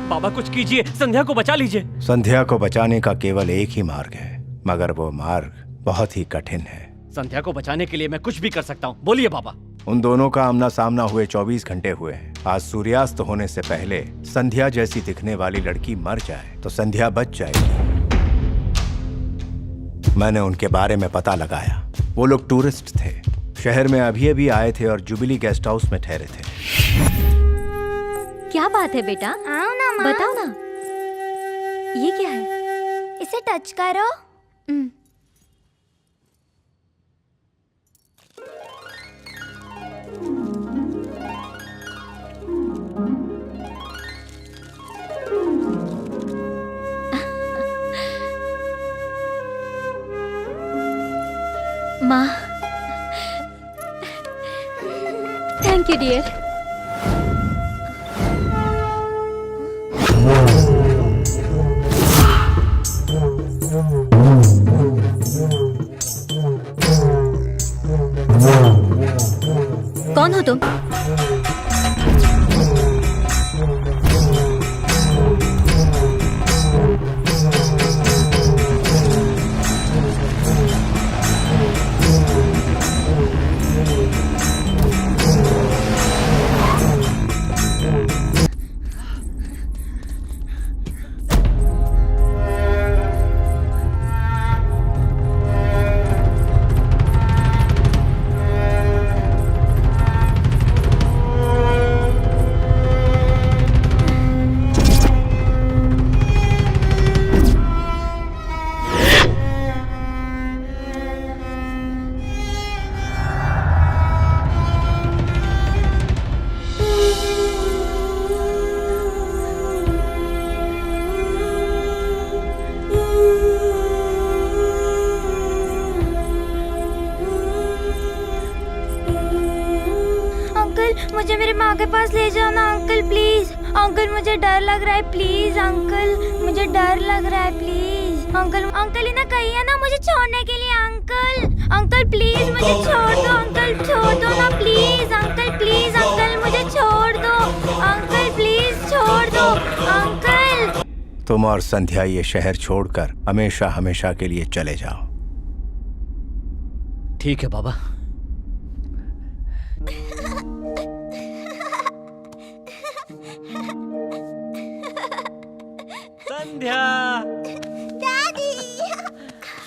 बाबा कुछ कीजिए, संध्या को बचा लीजिए। संध्या को बचाने का केवल एक ही मार्ग है, मगर वो मार्ग बहुत ही कठिन है। संध्या को बचाने के लिए मैं कुछ भी कर सकता हूँ, बोलिए बाबा। उन दोनों का आमना सामना हुए 24 घंटे हुए हैं। आज सूर्यास्त होने से पहले संध्या जैसी दिखने वाली लड़की मर जाए तो संध्या बच जाएगी। मैंने उनके बारे में पता लगाया। वो लोग टूरिस्ट थे, शहर में अभी अभी आए थे और जुबिली गेस्ट हाउस में ठहरे थे। क्या बात है बेटा? आओ ना माँ। बताओ ना, ये क्या है? इसे टच करो। माँ, थैंक यू डियर। कौन हो तुम? मुझे मेरे माँ के पास ले जाओ ना अंकल प्लीज। अंकल मुझे डर लग रहा है प्लीज अंकल, मुझे डर लग रहा है प्लीज अंकल। अंकल इन्हें कहिए ना मुझे छोड़ने के लिए अंकल। अंकल प्लीज मुझे छोड़ दो अंकल, छोड़ दो ना प्लीज अंकल, प्लीज अंकल मुझे छोड़ दो अंकल, प्लीज छोड़ दो अंकल। तुम और संध्या ये शहर छोड़कर हमेशा हमेशा के लिए चले जाओ। ठीक है बाबा।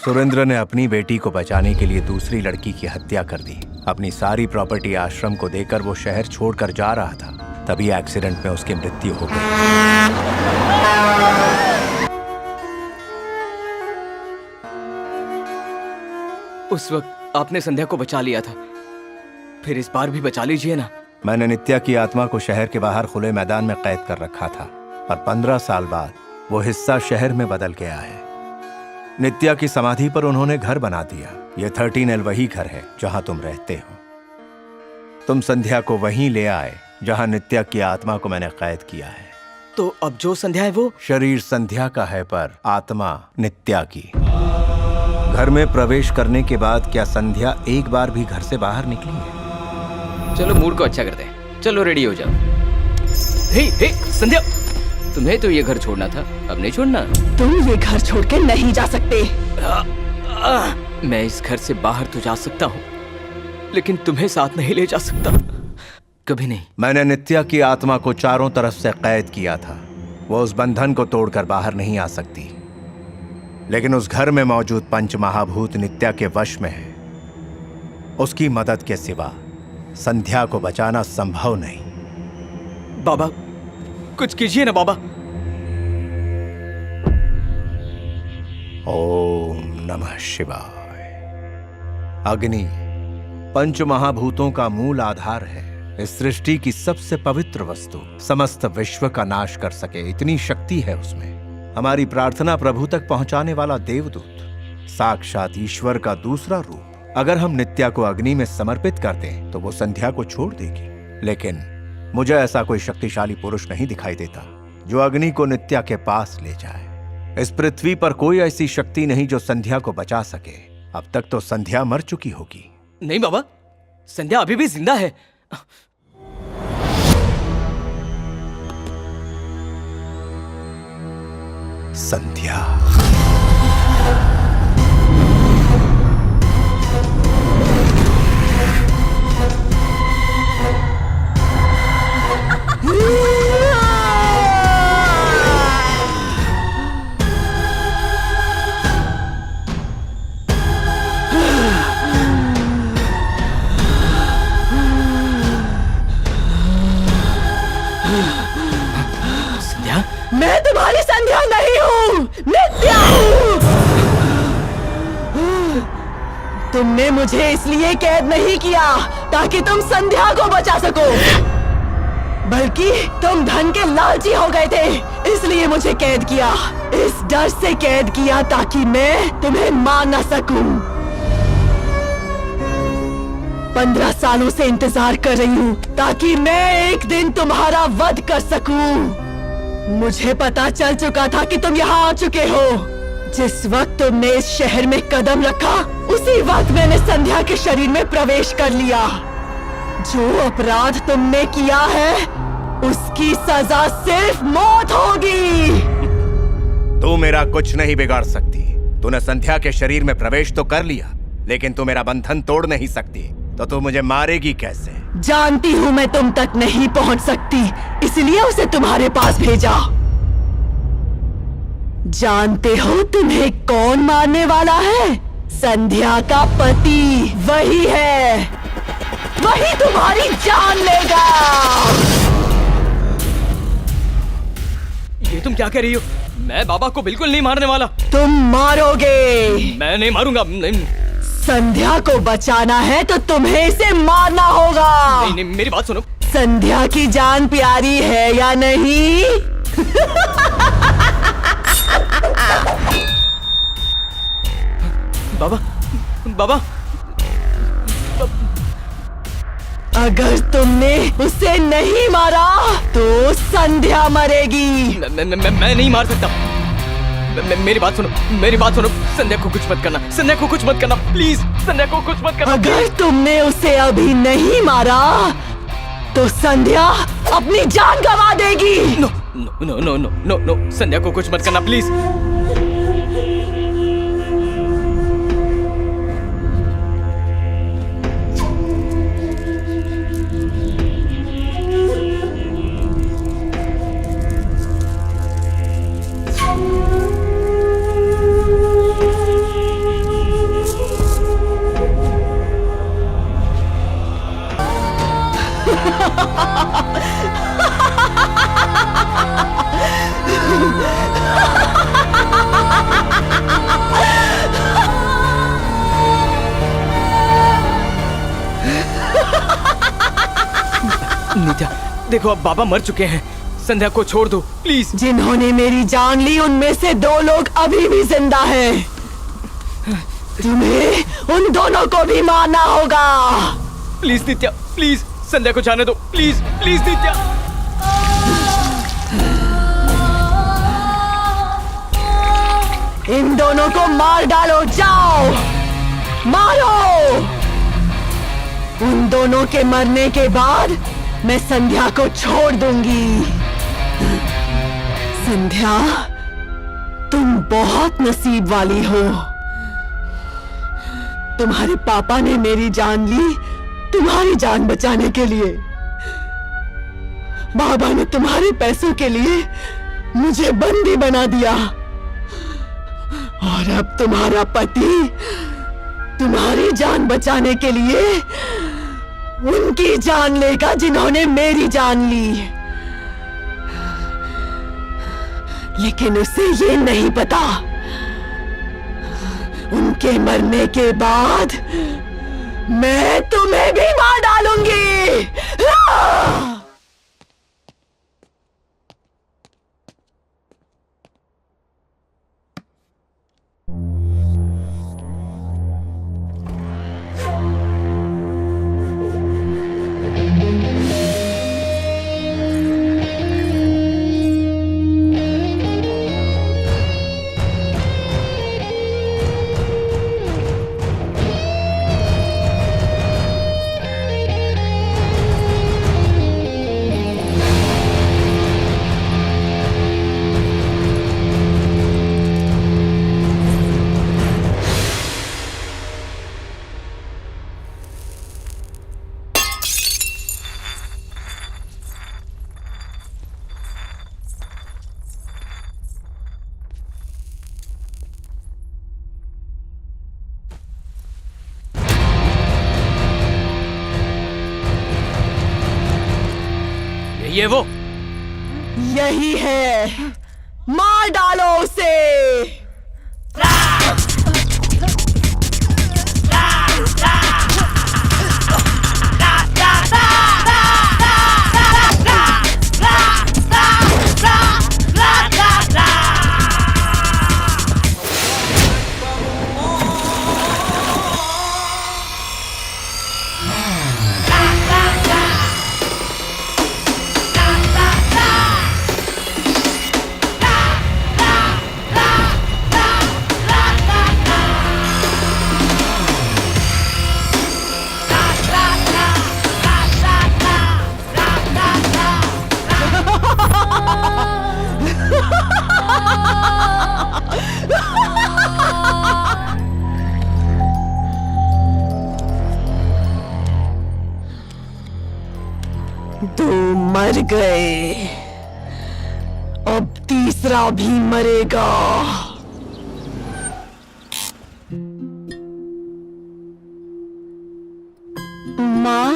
सुरेंद्र ने अपनी बेटी को बचाने के लिए दूसरी लड़की की हत्या कर दी। अपनी सारी प्रॉपर्टी आश्रम को देकर वो शहर छोड़कर जा रहा था, तभी एक्सीडेंट में उसकी मृत्यु हो गई। उस वक्त आपने संध्या को बचा लिया था, फिर इस बार भी बचा लीजिए ना। मैंने नित्या की आत्मा को शहर के बाहर खुले मैदान में कैद कर रखा था, पर 15 साल बाद वो हिस्सा शहर में बदल गया है। नित्या की समाधि पर उन्होंने घर बना दिया। ये 13L वही घर है जहां तुम रहते हो। तुम संध्या को वहीं ले आए जहां नित्या की आत्मा को मैंने कैद किया है। तो अब जो संध्या है वो? शरीर संध्या का है पर आत्मा नित्या की। घर में प्रवेश करने के बाद क्या संध्या एक बार भी घर से बाहर निकली है? चलो मूड को अच्छा करते हैं, चलो रेडी हो जाओ। हे संध्या, तुम्हें तो ये घर छोड़ना था, अब नहीं छोड़ना। तुम ये घर छोड़ के नहीं जा सकते। मैं इस घर से बाहर तो जा सकता हूँ, लेकिन तुम्हें साथ नहीं ले जा सकता, कभी नहीं। मैंने नित्या की आत्मा को चारों तरफ से कैद किया था। वो उस बंधन को तोड़कर बाहर नहीं आ सकती, लेकिन उस घर में मौजूद पंच महाभूत नित्या के वश में है। उसकी मदद के सिवा संध्या को बचाना संभव नहीं। बाबा कुछ कीजिए ना बाबा। ओम नमः शिवाय। अग्नि पंच महाभूतों का मूल आधार है। इस सृष्टि की सबसे पवित्र वस्तु, समस्त विश्व का नाश कर सके इतनी शक्ति है उसमें। हमारी प्रार्थना प्रभु तक पहुंचाने वाला देवदूत, साक्षात ईश्वर का दूसरा रूप। अगर हम नित्या को अग्नि में समर्पित कर दें तो वो संध्या को छोड़ देगी, लेकिन मुझे ऐसा कोई शक्तिशाली पुरुष नहीं दिखाई देता जो अग्नि को नित्या के पास ले जाए। इस पृथ्वी पर कोई ऐसी शक्ति नहीं जो संध्या को बचा सके। अब तक तो संध्या मर चुकी होगी। नहीं बाबा, संध्या अभी भी जिंदा है। संध्या मैं तुम्हारी संध्या नहीं हूँ, नित्या हूँ। तुमने मुझे इसलिए कैद नहीं किया ताकि तुम संध्या को बचा सको, बल्कि तुम धन के लालची हो गए थे, इसलिए मुझे कैद किया। इस डर से कैद किया ताकि मैं तुम्हें मार न सकूं। 15 सालों से इंतजार कर रही हूँ ताकि मैं एक दिन तुम्हारा वध कर सकूं। मुझे पता चल चुका था कि तुम यहाँ आ चुके हो। जिस वक्त तुमने इस शहर में कदम रखा, उसी वक्त मैंने संध्या के शरीर में प्रवेश कर लिया। जो अपराध तुमने किया है उसकी सजा सिर्फ मौत होगी। तू मेरा कुछ नहीं बिगाड़ सकती। तूने संध्या के शरीर में प्रवेश तो कर लिया, लेकिन तू मेरा बंधन तोड़ नहीं सकती। तो तू मुझे मारेगी कैसे? जानती हूँ मैं तुम तक नहीं पहुंच सकती, इसलिए उसे तुम्हारे पास भेजा। जानते हो तुम्हें कौन मारने वाला है? संध्या का पति वही है, वही तुम्हारी जान लेगा। ये तुम क्या कह रही हो? मैं बाबा को बिल्कुल नहीं मारने वाला। तुम मारोगे। मैं नहीं मारूंगा। नहीं। संध्या को बचाना है तो तुम्हें इसे मारना होगा। नहीं नहीं, मेरी बात सुनो। संध्या की जान प्यारी है या नहीं? बाबा, बाबा, अगर तुमने उसे नहीं मारा तो संध्या मरेगी। मैं नहीं मार सकता। मेरी बात सुनो, मेरी बात सुनो। संध्या को कुछ मत करना, संध्या को कुछ मत करना, प्लीज। संध्या को कुछ मत करना। अगर तुमने उसे अभी नहीं मारा तो संध्या अपनी जान गंवा देगी। No no no no no no, Sandhya को कुछ मत करना, प्लीज। नित्या, देखो अब बाबा मर चुके हैं। संध्या को छोड़ दो प्लीज। जिन्होंने मेरी जान ली उनमें से 2 लोग अभी भी जिंदा हैं। तुम्हें उन दोनों को भी मारना होगा। प्लीज नित्या, प्लीज संध्या को जाने दो, प्लीज प्लीज नित्या। इन दोनों को मार डालो, जाओ मारो। उन दोनों के मरने के बाद मैं संध्या को छोड़ दूंगी। संध्या, तुम बहुत नसीब वाली हो। तुम्हारे पापा ने मेरी जान ली तुम्हारी जान बचाने के लिए। बाबा ने तुम्हारे पैसों के लिए मुझे बंदी बना दिया, और अब तुम्हारा पति तुम्हारी जान बचाने के लिए उनकी जान लेगा जिन्होंने मेरी जान ली। लेकिन उसे ये नहीं पता, उनके मरने के बाद मैं तुम्हें भी मार डालूंगी। ये वो यही है, मार डालो उसे। मर गए, अब तीसरा भी मरेगा। माँ,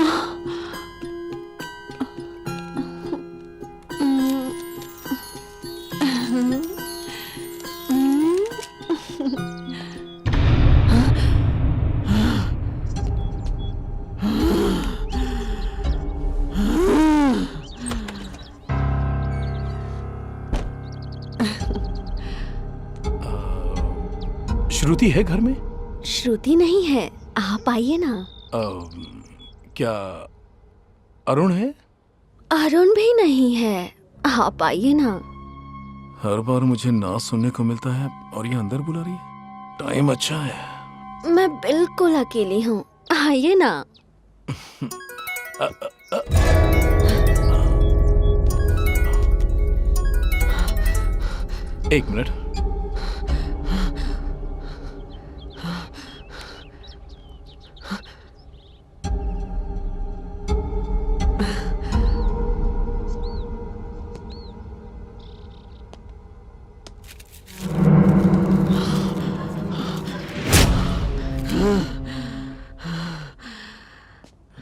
श्रुति है घर में? श्रुति नहीं है, आप आइए ना। क्या अरुण है? अरुण भी नहीं है, आप आइए ना। हर बार मुझे ना सुनने को मिलता है और ये अंदर बुला रही है। टाइम अच्छा है। मैं बिल्कुल अकेली हूँ, आइए ना। एक मिनट।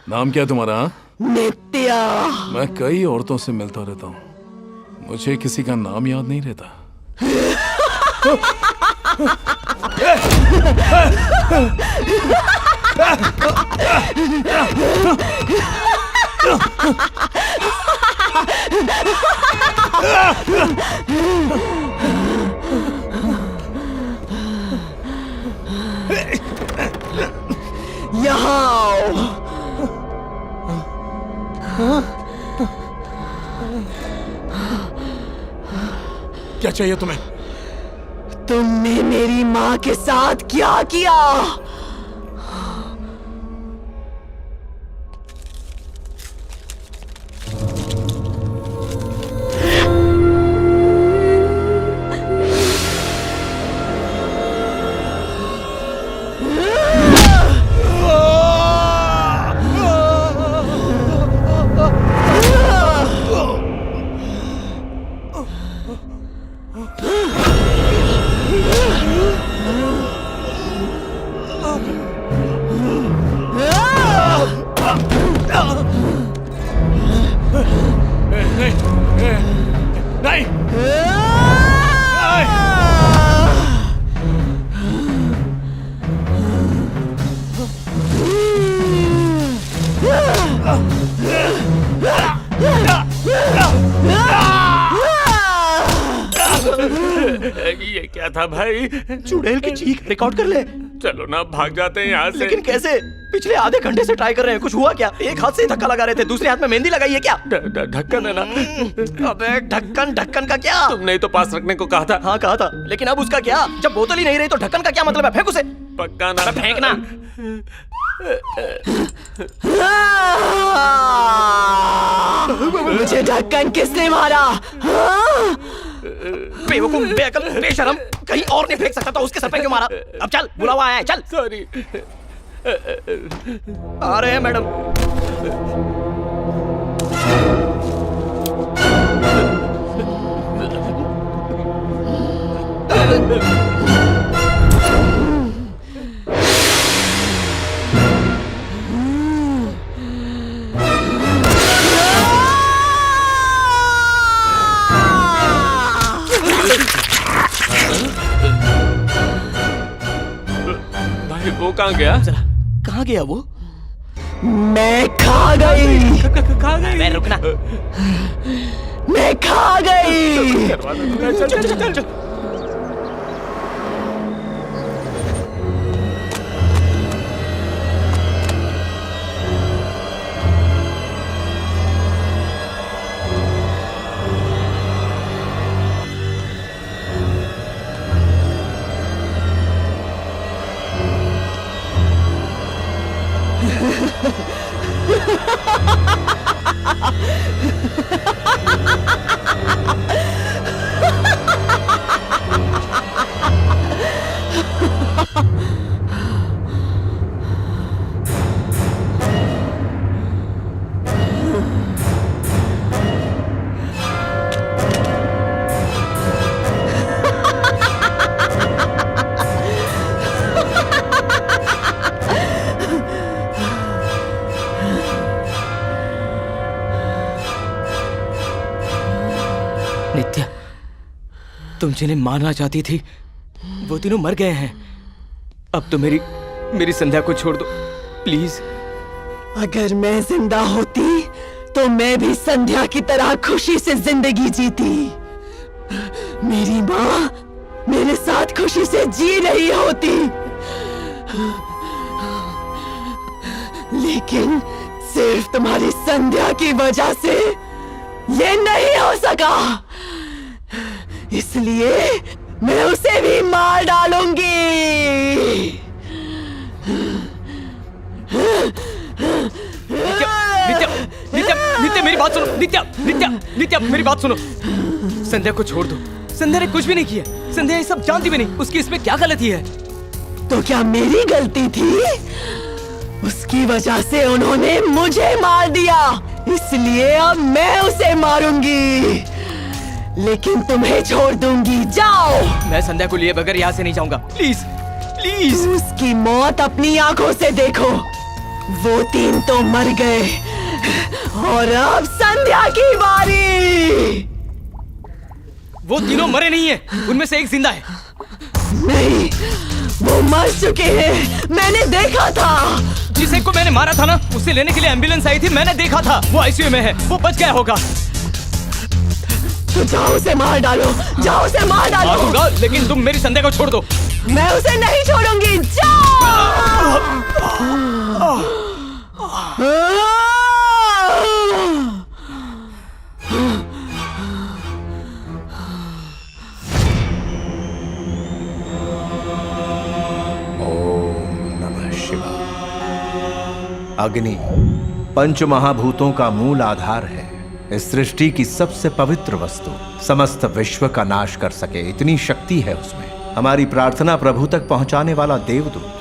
नाम क्या है तुम्हारा? नित्या। मैं कई औरतों से मिलता रहता हूँ, मुझे किसी का नाम याद नहीं रहता। यहाँ आओ। क्या चाहिए तुम्हें? तुमने मेरी माँ के साथ क्या किया? ये क्या था भाई? चुड़ैल की चीख रिकॉर्ड कर ले। चलो ना भाग जाते हैं यहाँ से। लेकिन कैसे? पिछले आधे घंटे से ट्राई कर रहे हैं, कुछ हुआ क्या? एक हाथ से ही धक्का लगा रहे थे, दूसरे हाथ में मेहंदी लगाई है क्या? ढक्कन है ना? अबे ढक्कन, ढक्कन का क्या? तुमने ही तो पास रखने को कहा था। हाँ कहा था, लेकिन अब उसका क्या? जब बोतल ही नहीं रही तो ढक्कन का क्या मतलब है? फेंक उसे। पक्का ना? फेंकना। मुझे ढक्कन किसने मारा? बेवकूफ, बेअकल, बेशरम, कहीं और नहीं फेंक सकता था, उसके सर पे क्यों मारा? अब चल, बुलावा आया है, चल। सॉरी। आ रहे हैं मैडम। भाई वो कहाँ गया? कहाँ गया वो? मैं खा गई। खा गई? मैं रुकना। मैं खा गई। चल चल चल चल। तुम जिन्हें मारना चाहती थी वो तीनों मर गए हैं। अब तो मेरी संध्या को छोड़ दो प्लीज। अगर मैं जिंदा होती तो मैं भी संध्या की तरह खुशी से जिंदगी जीती। मेरी माँ मेरे साथ खुशी से जी रही होती, लेकिन सिर्फ तुम्हारी संध्या की वजह से ये नहीं हो सका। इसलिए मैं उसे भी मार डालूंगी। नित्या मेरी बात सुनो। नित्या मेरी बात सुनो। संध्या को छोड़ दो। संध्या ने कुछ भी नहीं किया। संध्या ये सब जानती भी नहीं। उसकी इसमें क्या गलती है? तो क्या मेरी गलती थी? उसकी वजह से उन्होंने मुझे मार दिया, इसलिए अब मैं उसे मारूंगी, लेकिन तुम्हें छोड़ दूंगी। जाओ। मैं संध्या को लिए बगैर यहाँ से नहीं जाऊंगा। Please please. उसकी मौत अपनी आंखों से देखो। वो तीन तो मर गए और अब संध्या की बारी। वो तीनों मरे नहीं है, उनमें से एक जिंदा है। नहीं, वो मर चुके हैं। मैंने देखा था। जिस एक को मैंने मारा था ना, उसे लेने के लिए एम्बुलेंस आई थी। मैंने देखा था। वो आईसीयू में है। वो बच गया होगा। तो जाओ उसे मार डालो। जाओ उसे मार डालो। मार दूंगा, लेकिन तुम मेरी संध्या को छोड़ दो। मैं उसे नहीं छोड़ूंगी। जाओ। अग्नि पंच महाभूतों का मूल आधार है। इस सृष्टि की सबसे पवित्र वस्तु समस्त विश्व का नाश कर सके इतनी शक्ति है उसमें। हमारी प्रार्थना प्रभु तक पहुंचाने वाला देवदूत,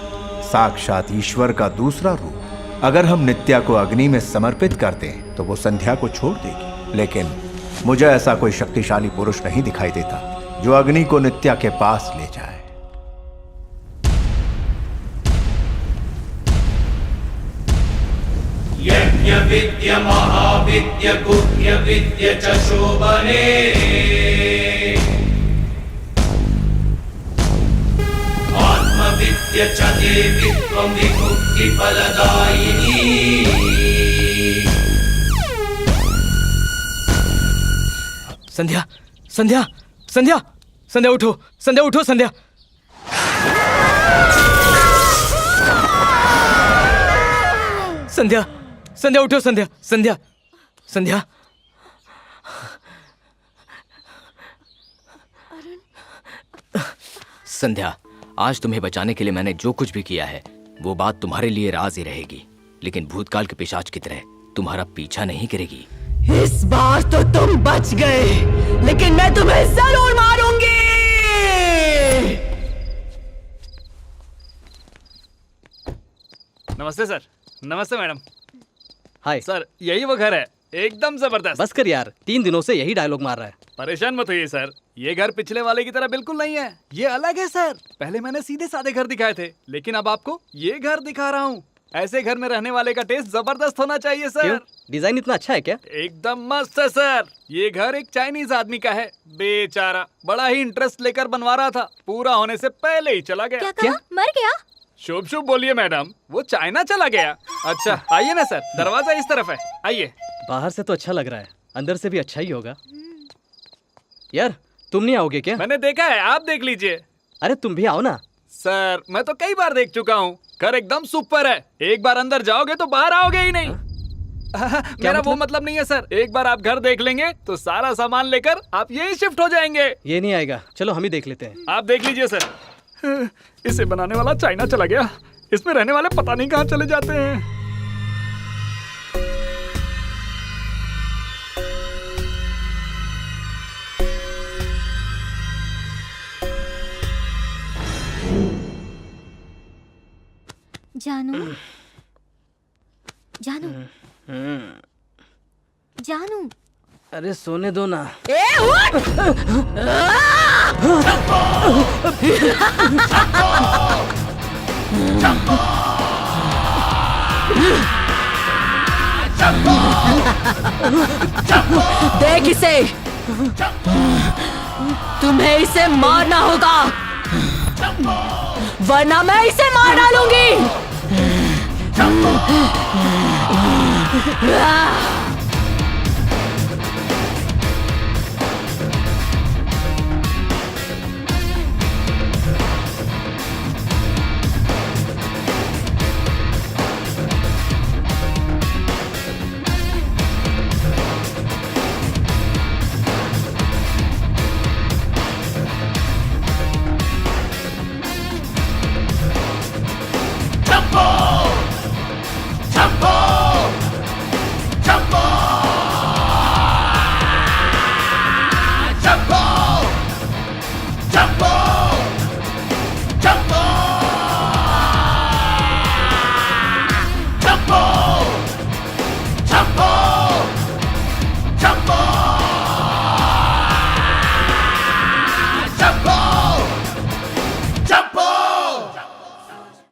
साक्षात ईश्वर का दूसरा रूप। अगर हम नित्या को अग्नि में समर्पित करते हैं तो वो संध्या को छोड़ देगी, लेकिन मुझे ऐसा कोई शक्तिशाली पुरुष नहीं दिखाई देता जो अग्नि को नित्या के पास ले जाए। यज्ञ विद्य महाविद्य गुह्य विद्य च शोभने आत्मविद्य च देवी त्वं विमुक्ति फलदायिनी। संध्या संध्या संध्या संध्या उठो। संध्या उठो। संध्या संध्या संध्या उठो। संध्या संध्या संध्या संध्या, आज तुम्हें बचाने के लिए मैंने जो कुछ भी किया है वो बात तुम्हारे लिए राज ही रहेगी, लेकिन भूतकाल के पिशाच की तरह तुम्हारा पीछा नहीं करेगी। इस बार तो तुम बच गए, लेकिन मैं तुम्हें जरूर मारूंगी। नमस्ते सर। नमस्ते मैडम। हाय सर, यही वो घर है, एकदम जबरदस्त। बस कर यार, 3 दिनों से यही डायलॉग मार रहा है। परेशान मत होइए सर, ये घर पिछले वाले की तरह बिल्कुल नहीं है। ये अलग है सर। पहले मैंने सीधे सादे घर दिखाए थे, लेकिन अब आपको ये घर दिखा रहा हूँ। ऐसे घर में रहने वाले का टेस्ट जबरदस्त होना चाहिए सर। क्यों? डिजाइन इतना अच्छा है क्या? एकदम मस्त है सर। ये घर एक चाइनीज आदमी का है, बेचारा बड़ा ही इंटरेस्ट लेकर बनवा रहा था, पूरा होने से पहले ही चला गया। क्या? मर गया? शुभ शुभ बोलिए मैडम, वो चाइना चला गया। अच्छा आइए ना सर, दरवाजा इस तरफ है, आइए। बाहर से तो अच्छा लग रहा है, अंदर से भी अच्छा ही होगा। यार तुम नहीं आओगे क्या? मैंने देखा है, आप देख लीजिए। अरे तुम भी आओ ना। सर मैं तो कई बार देख चुका हूँ, घर एकदम सुपर है। एक बार अंदर जाओगे तो बाहर आओगे ही नहीं। मेरा वो मतलब नहीं है सर, एक बार आप घर देख लेंगे तो सारा सामान लेकर आप यही शिफ्ट हो जाएंगे। ये नहीं आएगा, चलो हम ही देख लेते हैं। आप देख लीजिए सर। इसे बनाने वाला चाइना चला गया, इसमें रहने वाले पता नहीं कहाँ चले जाते हैं। जानू जानू जानू, अरे सोने दो ना। देख इसे, तुम्हें इसे मारना होगा, वरना मैं इसे मार डालूंगी।